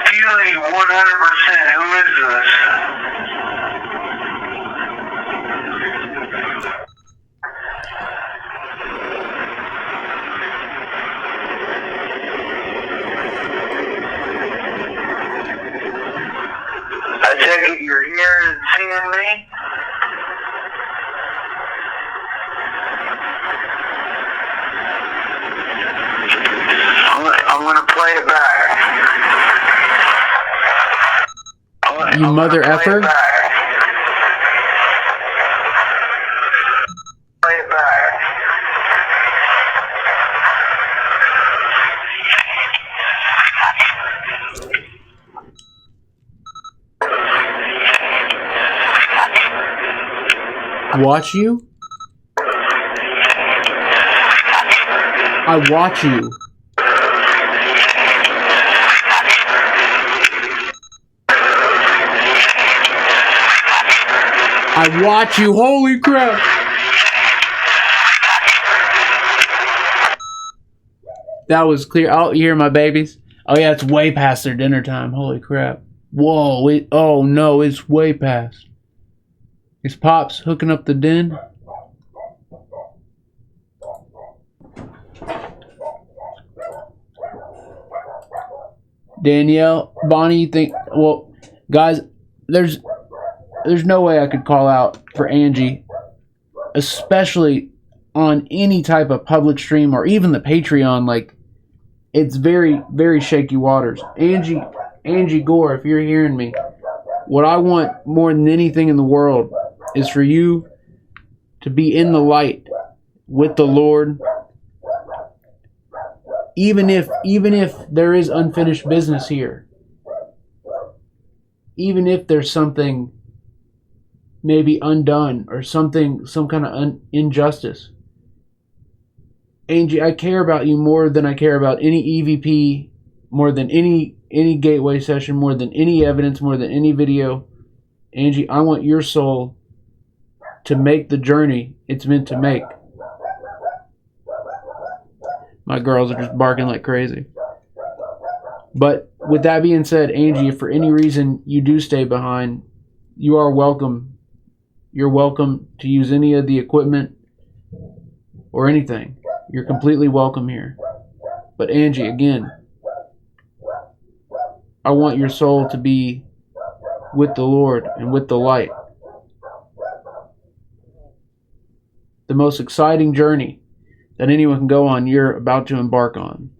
feeling 100%. Who is this? I take it you're here and seeing me? I'm gonna play it back. You mother effer? Play it back. Watch you? I watch you. I watch you. Holy crap. That was clear. Oh, you hear my babies? Oh yeah, it's way past their dinner time. Holy crap. Whoa. Oh no, it's way past. Is Pops hooking up the den? Danielle, Bonnie, you think? Well, guys, there's no way I could call out for Angie, especially on any type of public stream or even the Patreon. Like, it's very, very shaky waters. Angie Gore, if you're hearing me, what I want more than anything in the world is for you to be in the light with the Lord. Even if there is unfinished business here, even if there's something maybe undone or some kind of injustice, Angie, I care about you more than I care about any EVP, more than any gateway session, more than any evidence, more than any video. Angie, I want your soul to make the journey it's meant to make. My girls are just barking like crazy. But with that being said, Angie, if for any reason you do stay behind, you are welcome. You're welcome to use any of the equipment or anything. You're completely welcome here. But Angie, again, I want your soul to be with the Lord and with the light. The most exciting journey that anyone can go on, you're about to embark on.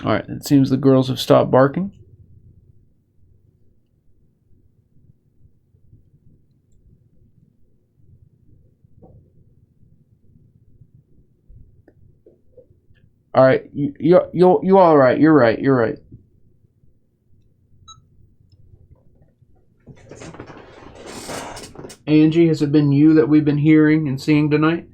Alright, it seems the girls have stopped barking. Alright, you all right. You're right. Angie, has it been you that we've been hearing and seeing tonight?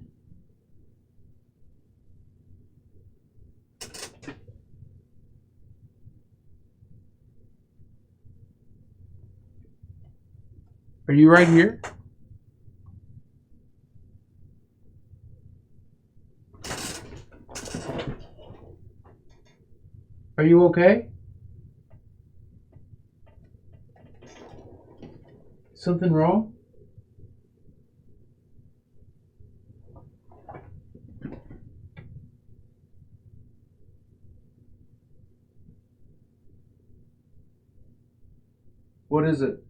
Are you right here? Are you okay? Something wrong? What is it?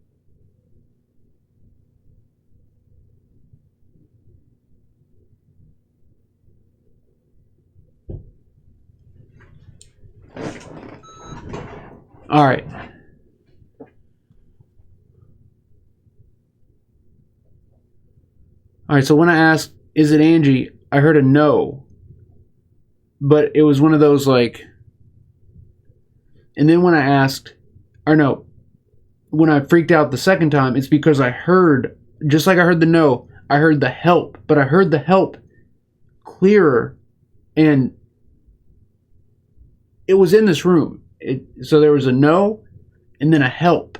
All right. All right, so when I asked, is it Angie, I heard a no. But it was one of those like... And then when I asked... Or no. When I freaked out the second time, it's because I heard... Just like I heard the no, I heard the help. But I heard the help clearer. And it was in this room. So there was a no and then a help.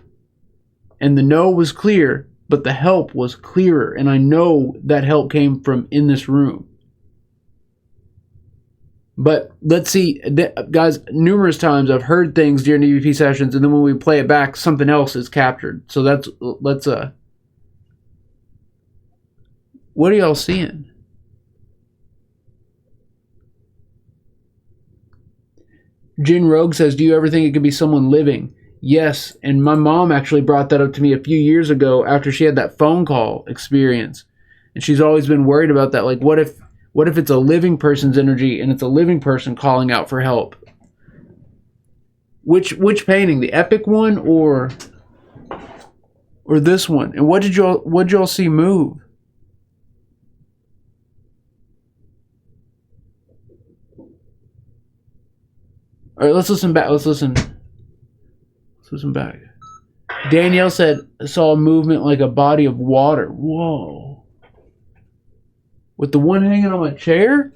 And the no was clear, but the help was clearer. And I know that help came from in this room. But let's see, guys, numerous times I've heard things during EVP sessions, and then when we play it back, something else is captured. So let's what are y'all seeing? Jin Rogue says, do you ever think it could be someone living? Yes, and my mom actually brought that up to me a few years ago after she had that phone call experience. And she's always been worried about that. Like, what if it's a living person's energy and it's a living person calling out for help? Which painting, the epic one or this one? And what did y'all see move? All right, let's listen back. Let's listen back. Danielle said, saw a movement like a body of water. Whoa. With the one hanging on my chair?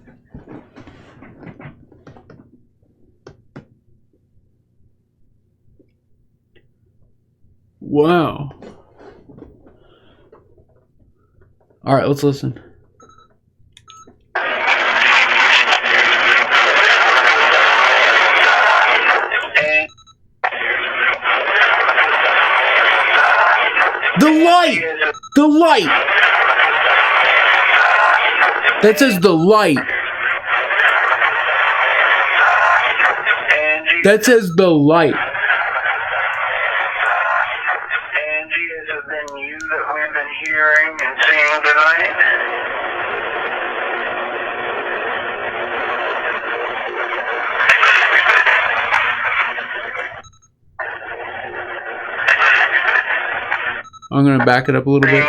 Wow. All right, let's listen. The light. That says the light. That says the light. Angie, has it been you that we've been hearing and seeing tonight? I'm going to back it up a little bit.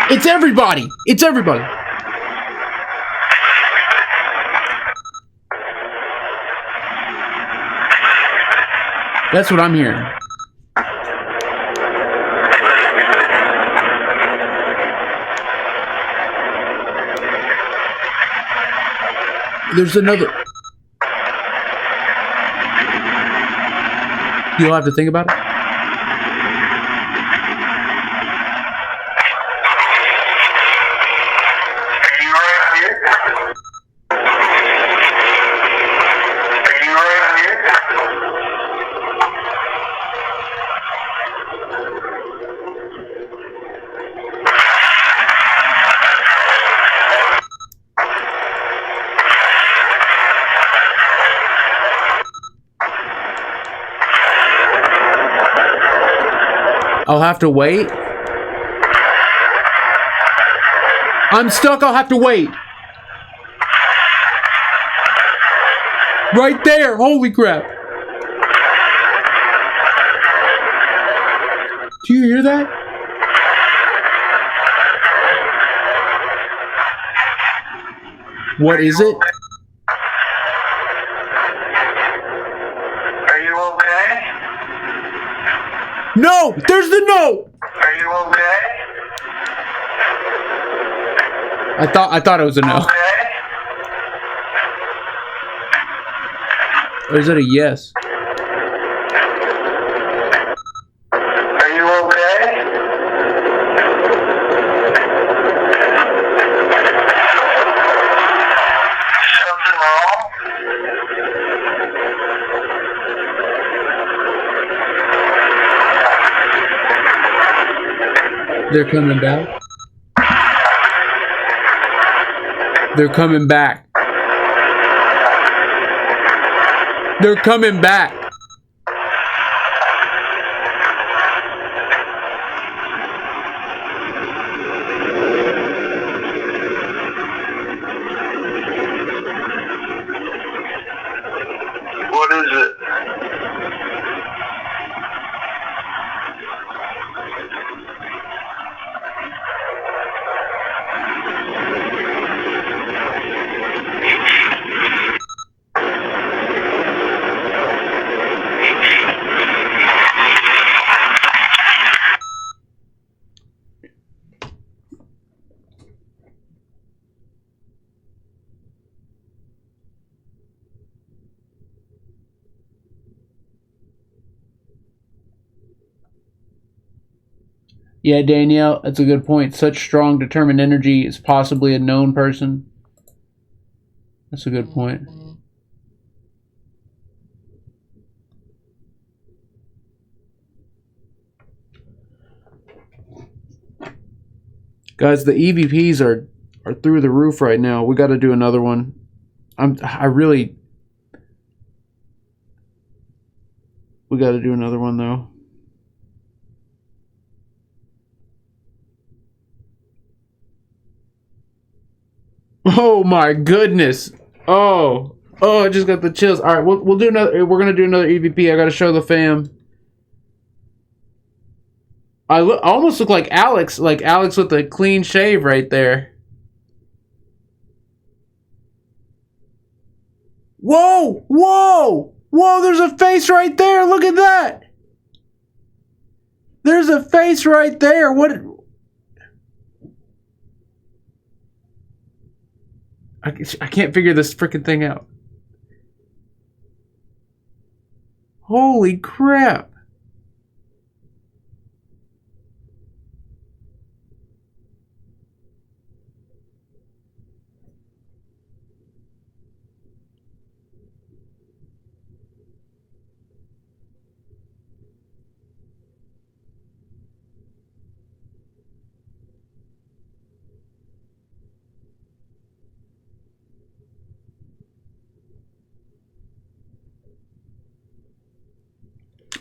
It's everybody. It's everybody. That's what I'm hearing. There's another. You'll have to think about it. I'll have to wait. I'm stuck. I'll have to wait. Right there. Holy crap. Do you hear that? What is it? Are you okay? No! There's the no! Are you okay? I thought it was a no. Okay? Or is it a yes? Are you okay? Something wrong? They're coming back. They're coming back. They're coming back. Yeah, Danielle, that's a good point. Such strong, determined energy is possibly a known person. That's a good point. Guys, the EVPs are through the roof right now. We got to do another one. We got to do another one though. Oh my goodness. Oh, I just got the chills. All right, we'll do another. We're gonna do another EVP. I got to show the fam. I almost look like Alex with a clean shave right there. Whoa, whoa, whoa! There's a face right there. Look at that. There's a face right there. What? I can't figure this freaking thing out. Holy crap.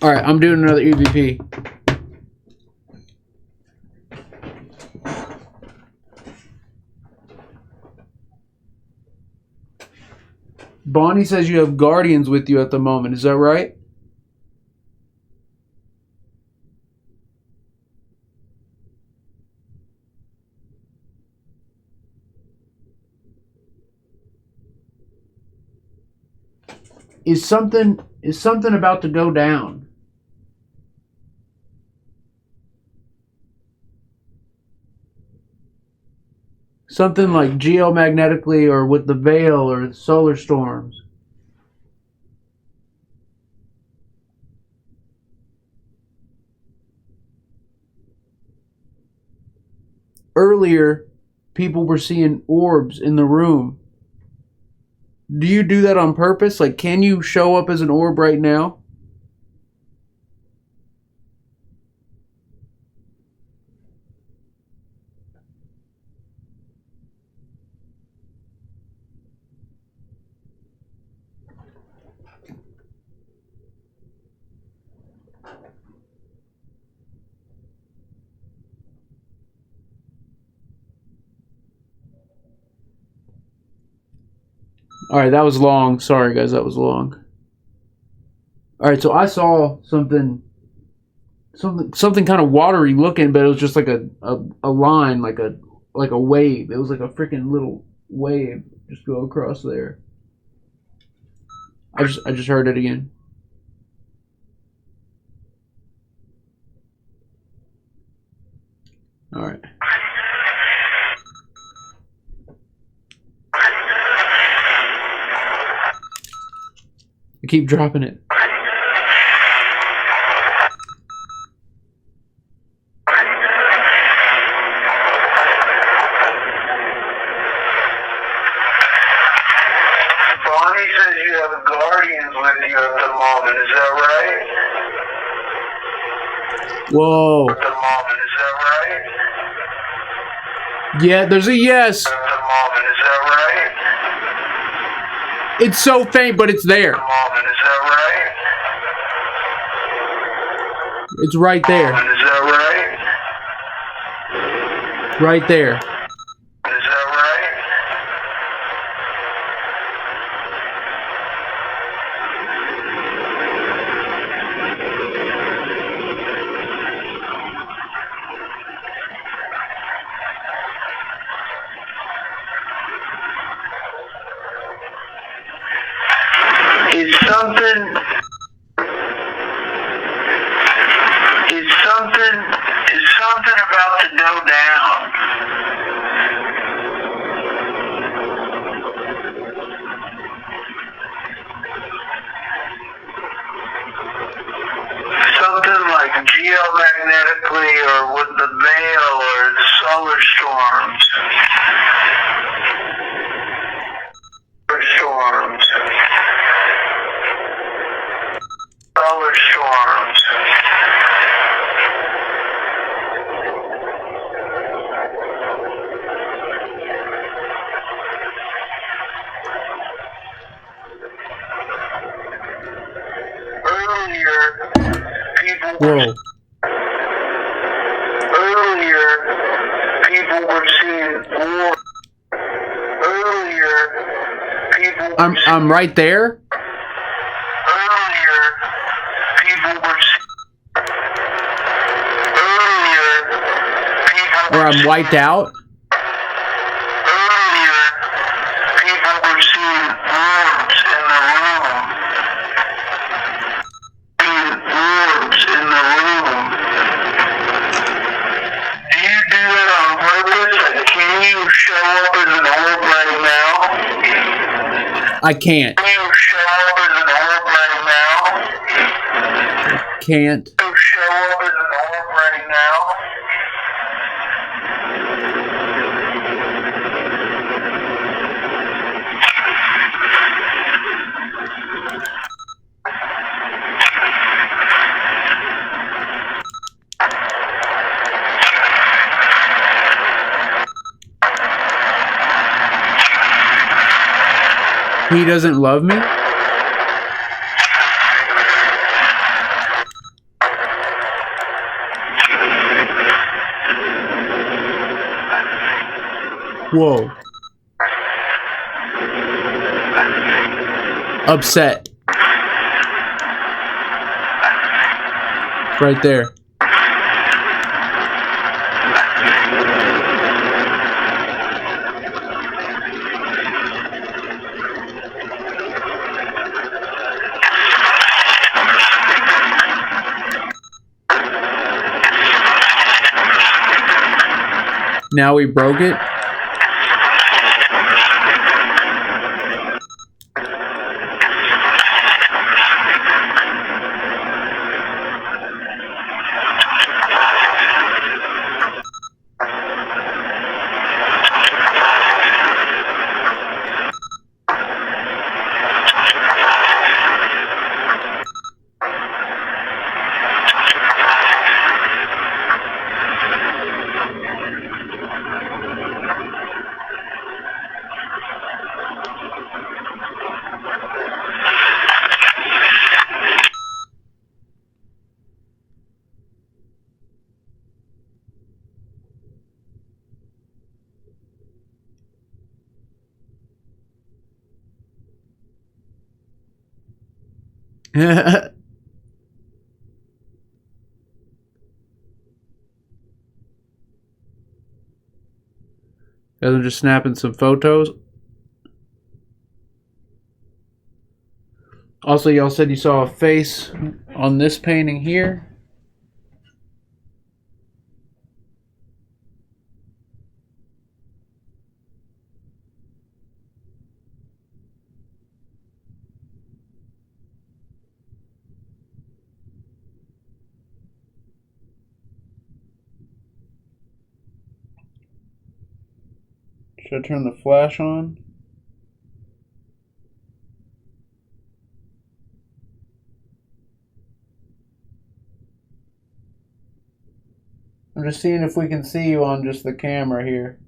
All right, I'm doing another EVP. Bonnie says you have guardians with you at the moment. Is that right? Is something about to go down? Something like geomagnetically or with the veil or solar storms. Earlier, people were seeing orbs in the room. Do you do that on purpose? Like, can you show up as an orb right now? Alright, that was long. Sorry, guys, that was long. Alright, so I saw something kind of watery looking, but it was just like a line, like a wave. It was like a freaking little wave just go across there. I just heard it again. Alright. I keep dropping it. Bonnie says you have guardians with you at the moment. Is that right? Whoa. At the moment, is that right? Yeah, there's a yes. At the moment, is that right? It's so faint, but it's there. At the moment, is that right? It's right there. Is that right? Right there. Is that right? Is something about to go down? Something like geomagnetic directly or with the veil or the solar storms. Storms. Solar storms. Whoa. Earlier, people were seeing war. Earlier, people were I'm right there. Earlier, people were Earlier, people Or I'm wiped out. Earlier, people were seeing orbs in the room. Seeing orbs in the room. Do you do that on purpose? Like, can you show up as an orb right now? I can't. Can you show up as an orb right now? Can't. Can you show up as an orb right now? He doesn't love me? Whoa. Upset. Right there. Now we broke it. Guys, I'm just snapping some photos. Also, y'all said you saw a face on this painting here. Should I turn the flash on? I'm just seeing if we can see you on just the camera here.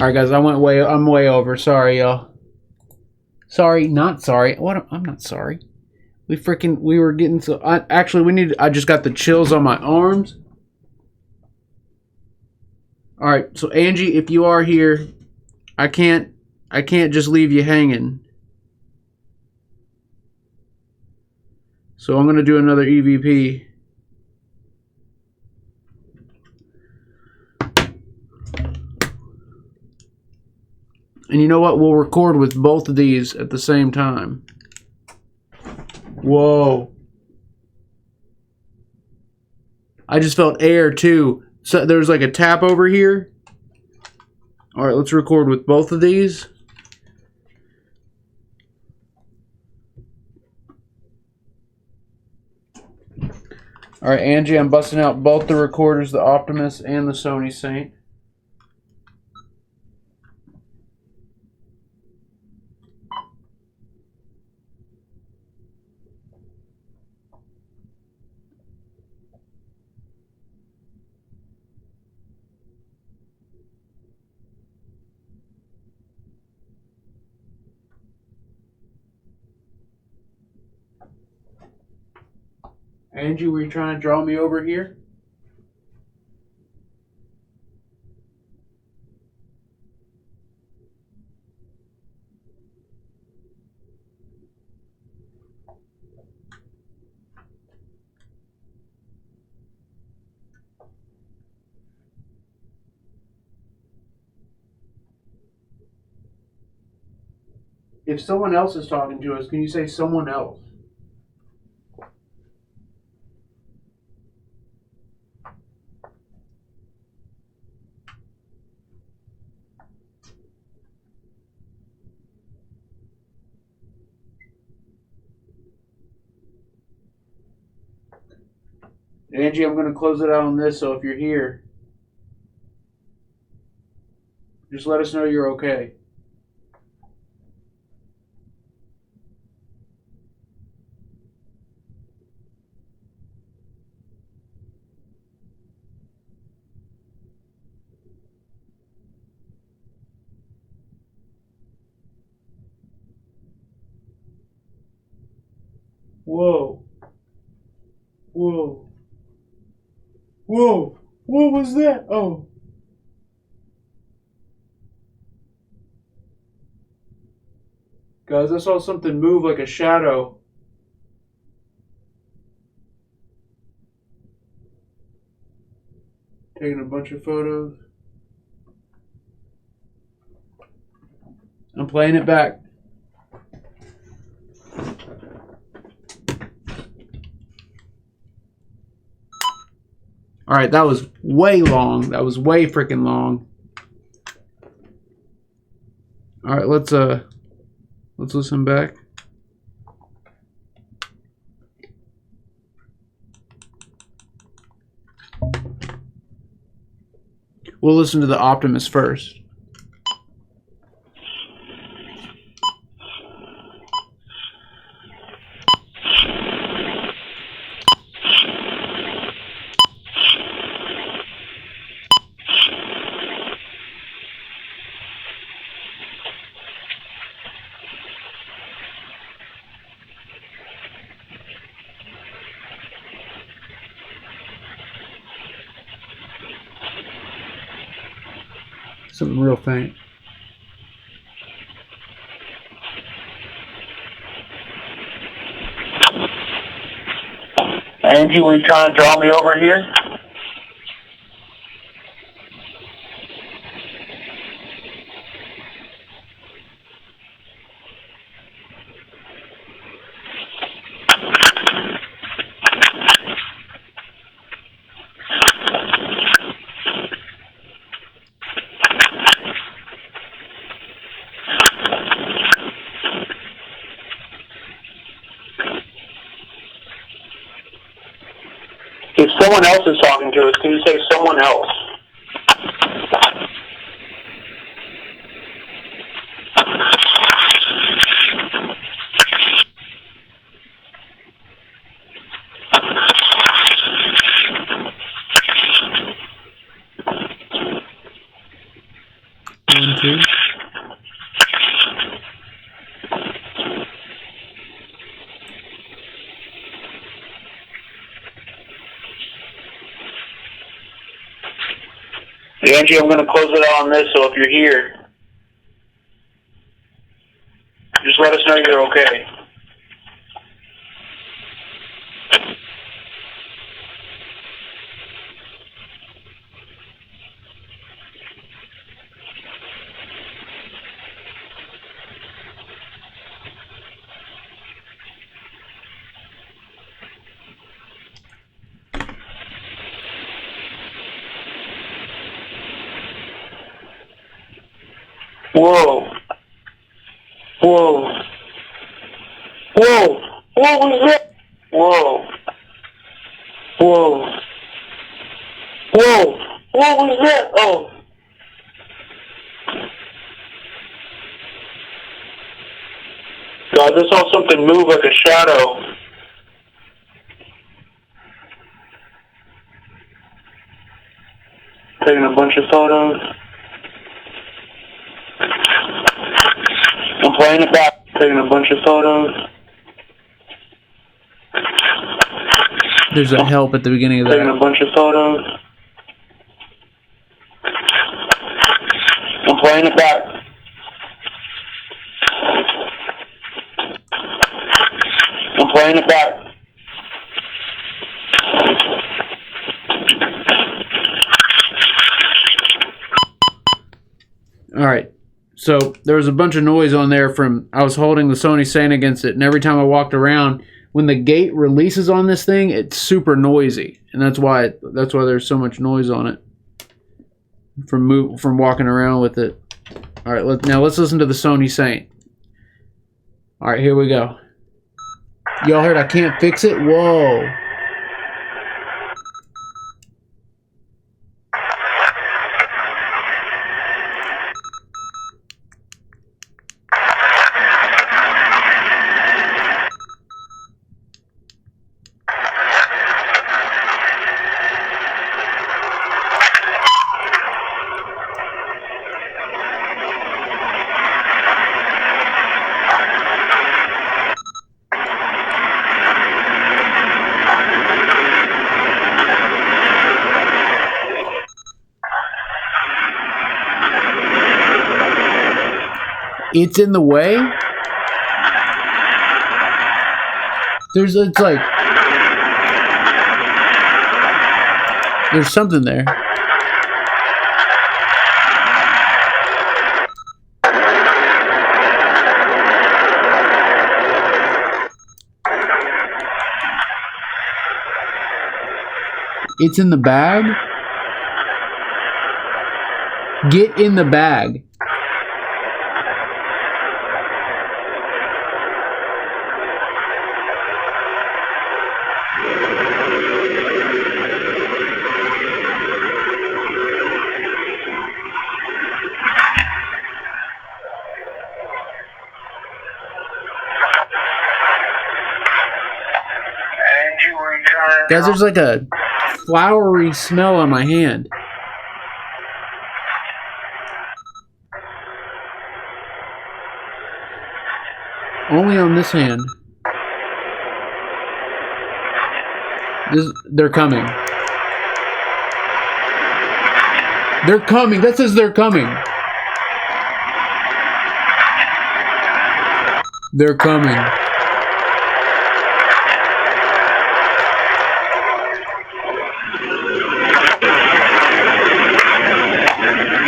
Alright guys, I'm way over. Sorry, y'all. Sorry, not sorry. What? I'm not sorry. We were getting so. I just got the chills on my arms. All right, so Angie, if you are here, I can't just leave you hanging. So I'm gonna do another EVP. And you know what? We'll record with both of these at the same time. Whoa. I just felt air too. So there's like a tap over here. Alright, let's record with both of these. All right, Angie, I'm busting out both the recorders, the Optimus and the Sony Saint. Angie, were you trying to draw me over here? If someone else is talking to us, can you say someone else? Angie, I'm going to close it out on this, so if you're here, just let us know you're okay. Whoa. Whoa. Whoa. What was that? Oh. Guys, I saw something move like a shadow. Taking a bunch of photos. I'm playing it back. All right, that was way long. That was way freaking long. All right, let's listen back. We'll listen to the Optimus first. Something real faint. Angie, were you trying to draw me over here? If someone else is talking to us, can you say someone else? One, two. Angie, I'm going to close it out on this, so if you're here, just let us know you're okay. Whoa. Whoa. Whoa. What was that? Whoa. Whoa. Whoa. What was that? Oh. God, I saw something move like a shadow. Taking a bunch of photos. I'm playing it back. Taking a bunch of photos. There's a help at the beginning of that. Taking a bunch of photos. I'm playing it back. I'm playing it back. Alright, so there was a bunch of noise on there from, I was holding the Sony Saint against it, and every time I walked around, when the gate releases on this thing, it's super noisy, and that's why there's so much noise on it from walking around with it. Alright, now let's listen to the Sony Saint. Alright, here we go. Y'all heard I can't fix it? Whoa. It's in the way? It's like, there's something there. It's in the bag? Get in the bag. Guys, there's like a flowery smell on my hand. Only on this hand. They're coming. They're coming. That says they're coming. They're coming.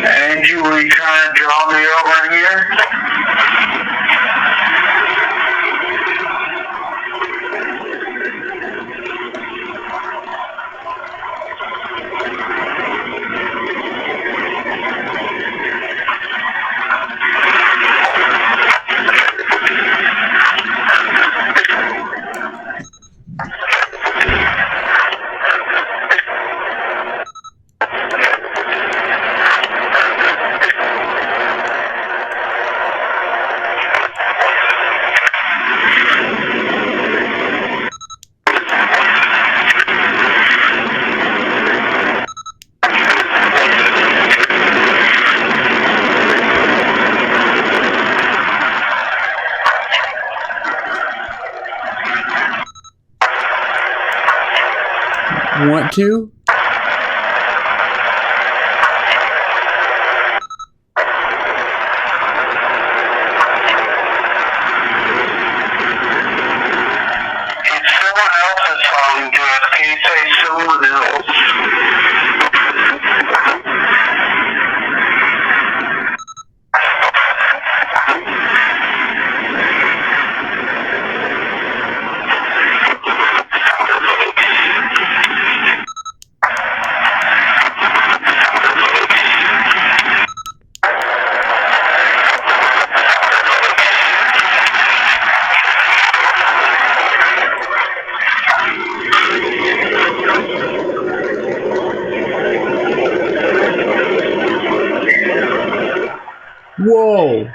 Angie, were you trying to draw me over here? Want to? It's someone else's phone, Jeff. Can you say someone else? Whoa.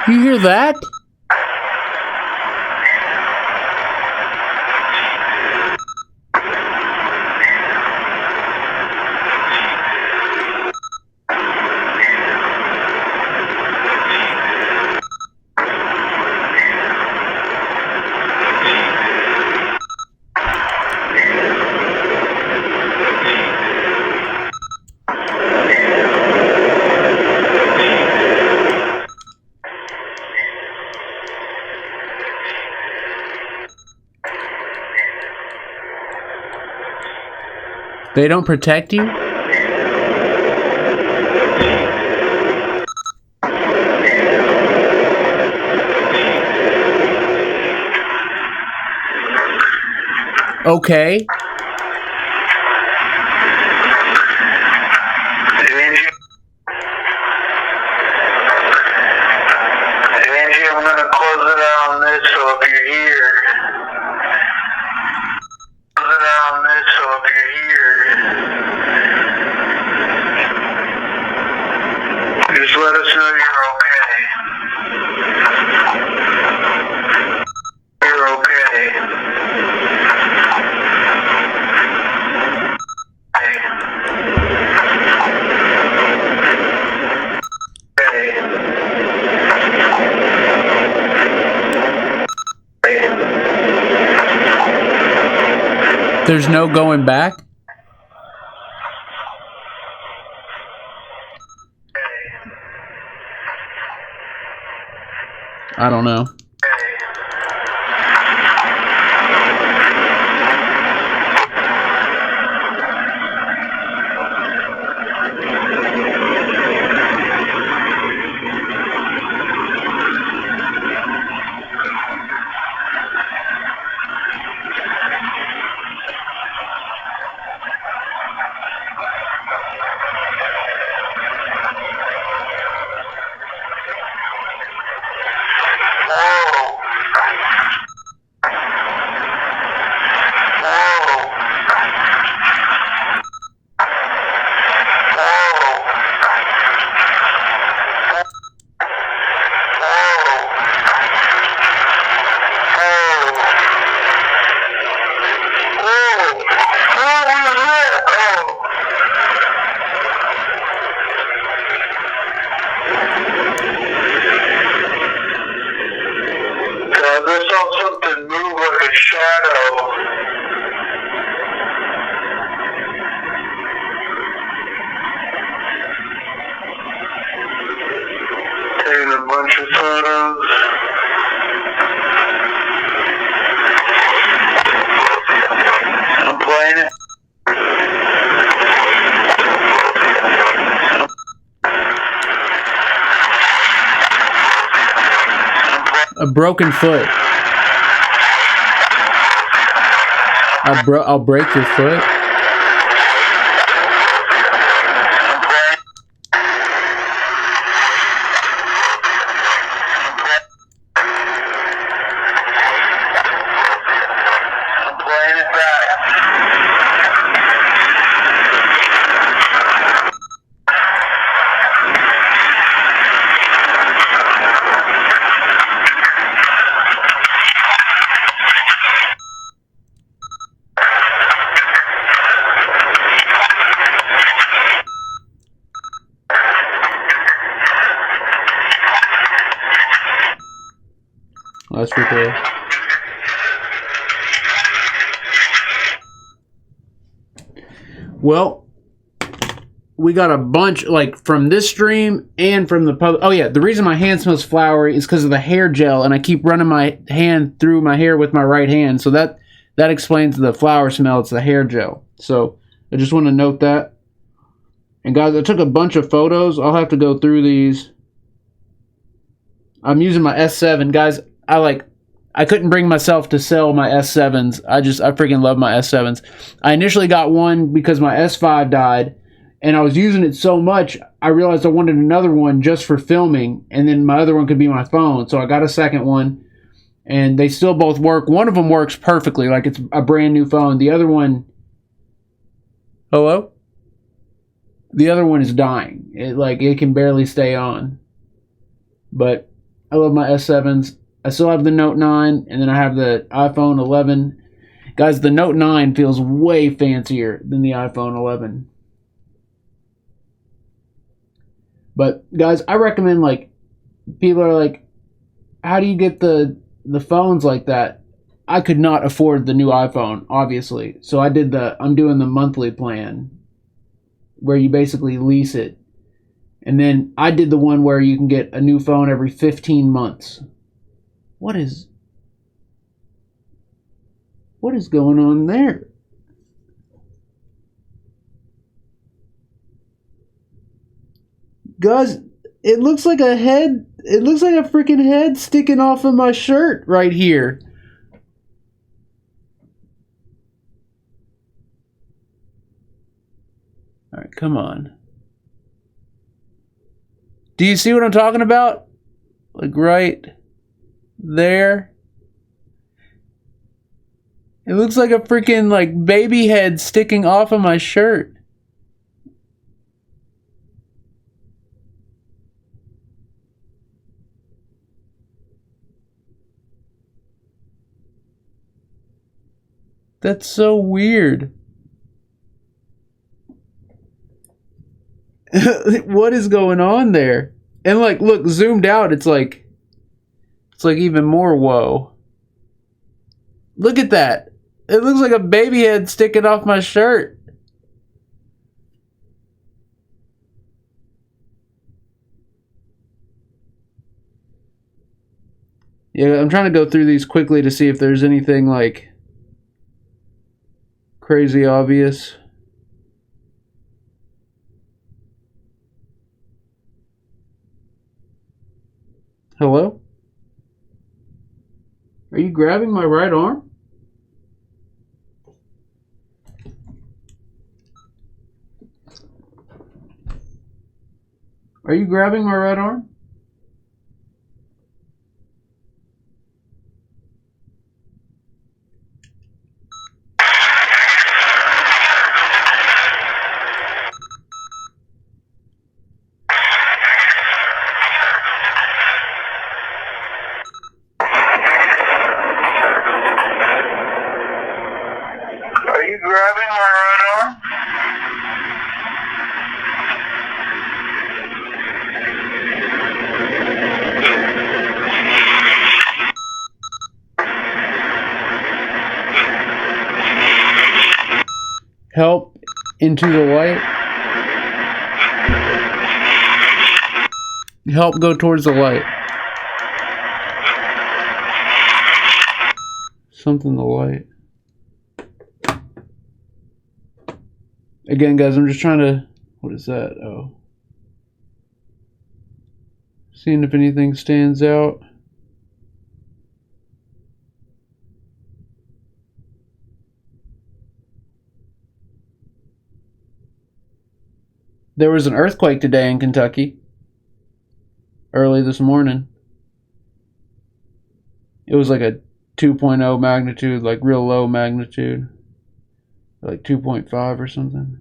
You hear that? They don't protect you? Okay. Angie, I'm going to close it out on this, so if you're here, close it out on this, so if you're here, just let us know you're okay. You're okay. There's no going back? I don't know. This saw something move like a shadow. Taking a bunch of photos. I'm playing it. A broken foot. I'll break your foot. I'm playing it back. That's pretty cool. Well, we got a bunch, like, from this stream and from the pub. Oh, yeah, the reason my hand smells flowery is because of the hair gel, and I keep running my hand through my hair with my right hand. So that explains the flower smell. It's the hair gel. So I just want to note that. And, guys, I took a bunch of photos. I'll have to go through these. I'm using my S7. Guys, I couldn't bring myself to sell my S7s. I freaking love my S7s. I initially got one because my S5 died, and I was using it so much, I realized I wanted another one just for filming, and then my other one could be my phone. So I got a second one, and they still both work. One of them works perfectly, like it's a brand new phone. The other one... Hello? The other one is dying. It can barely stay on. But I love my S7s. I still have the Note 9, and then I have the iPhone 11. Guys, the Note 9 feels way fancier than the iPhone 11. But guys, I recommend, like, people are like, how do you get the phones like that? I could not afford the new iPhone, obviously. So I'm doing the monthly plan where you basically lease it. And then I did the one where you can get a new phone every 15 months. What is going on there? Guys, it looks like a head. It looks like a freaking head sticking off of my shirt right here. All right, come on. Do you see what I'm talking about? Like right there. It looks like a freaking like baby head sticking off of my shirt. That's so weird. What is going on there? And like, look, zoomed out, it's like even more whoa. Look at that. It looks like a baby head sticking off my shirt. Yeah, I'm trying to go through these quickly to see if there's anything like crazy obvious. Hello? Are you grabbing my right arm? Are you grabbing my right arm? Are you grabbing my right arm? Help into the light. Help go towards the light. Something the light. Again, guys, I'm just trying to... What is that? Oh. Seeing if anything stands out. There was an earthquake today in Kentucky. Early this morning. It was like a 2.0 magnitude, like real low magnitude. Like 2.5 or something.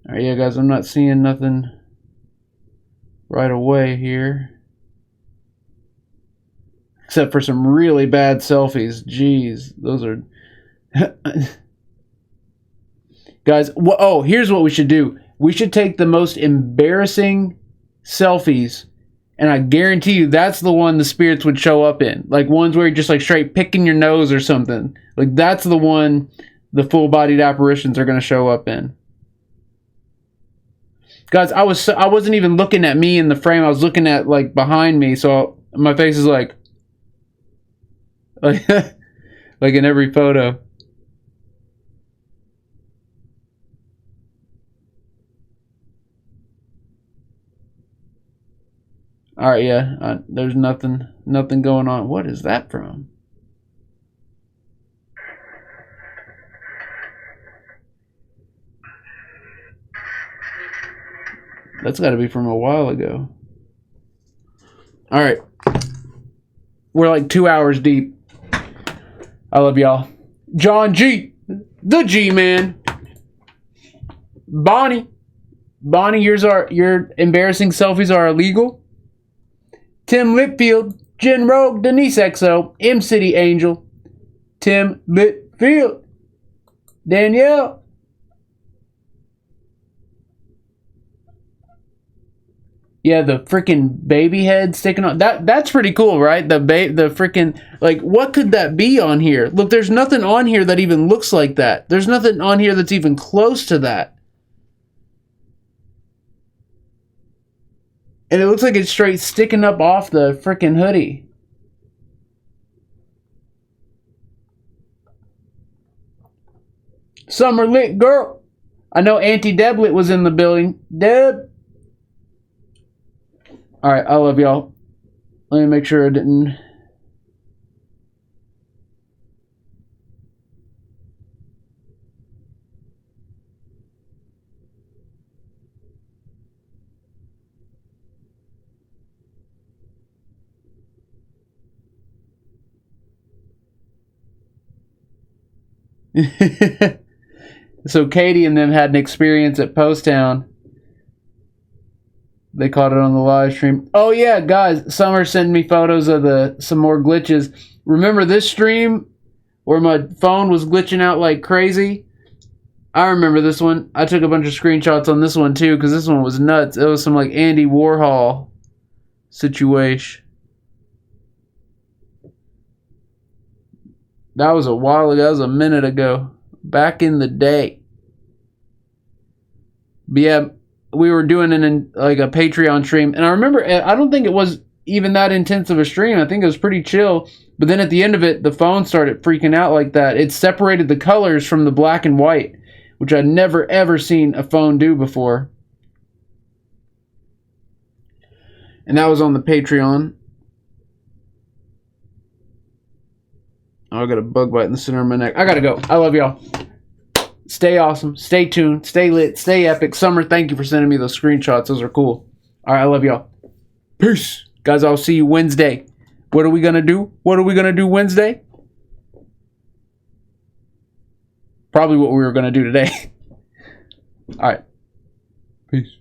Alright, yeah, guys, I'm not seeing nothing right away here. Except for some really bad selfies. Jeez, those are... Guys, oh, here's what we should do. We should take the most embarrassing selfies, and I guarantee you that's the one the spirits would show up in. Like ones where you're just like straight picking your nose or something. Like that's the one the full-bodied apparitions are going to show up in. Guys, I wasn't even looking at me in the frame. I was looking at like behind me, so my face is like like in every photo. Alright, yeah, there's nothing going on. What is that from? That's got to be from a while ago. Alright. We're like 2 hours deep. I love y'all. John G. The G-Man. Bonnie, your embarrassing selfies are illegal. Tim Litfield, Jen Rogue, Denise XO, M City Angel, Tim Litfield, Danielle. Yeah, the freaking baby head sticking on. That's pretty cool, right? The freaking, like, what could that be on here? Look, there's nothing on here that even looks like that. There's nothing on here that's even close to that. And it looks like it's straight sticking up off the freaking hoodie. Summer lit girl. I know Auntie Deblet was in the building. Deb. Alright, I love y'all. Let me make sure I didn't... So Katie and them had an experience at Post Town. They caught it on the live stream. Oh yeah, guys, Summer sent me photos of some more glitches. Remember this stream where my phone was glitching out like crazy? I remember this one. I took a bunch of screenshots on this one too, because this one was nuts. It was some like Andy Warhol situation. That was a while ago. That was a minute ago. Back in the day. But yeah, we were doing like a Patreon stream, and I remember, I don't think it was even that intense of a stream. I think it was pretty chill. But then at the end of it, the phone started freaking out like that. It separated the colors from the black and white, which I'd never ever seen a phone do before. And that was on the Patreon. Oh, I got a bug bite in the center of my neck. I gotta go. I love y'all. Stay awesome. Stay tuned. Stay lit. Stay epic. Summer, thank you for sending me those screenshots. Those are cool. All right, I love y'all. Peace. Guys, I'll see you Wednesday. What are we going to do? What are we going to do Wednesday? Probably what we were going to do today. All right. Peace.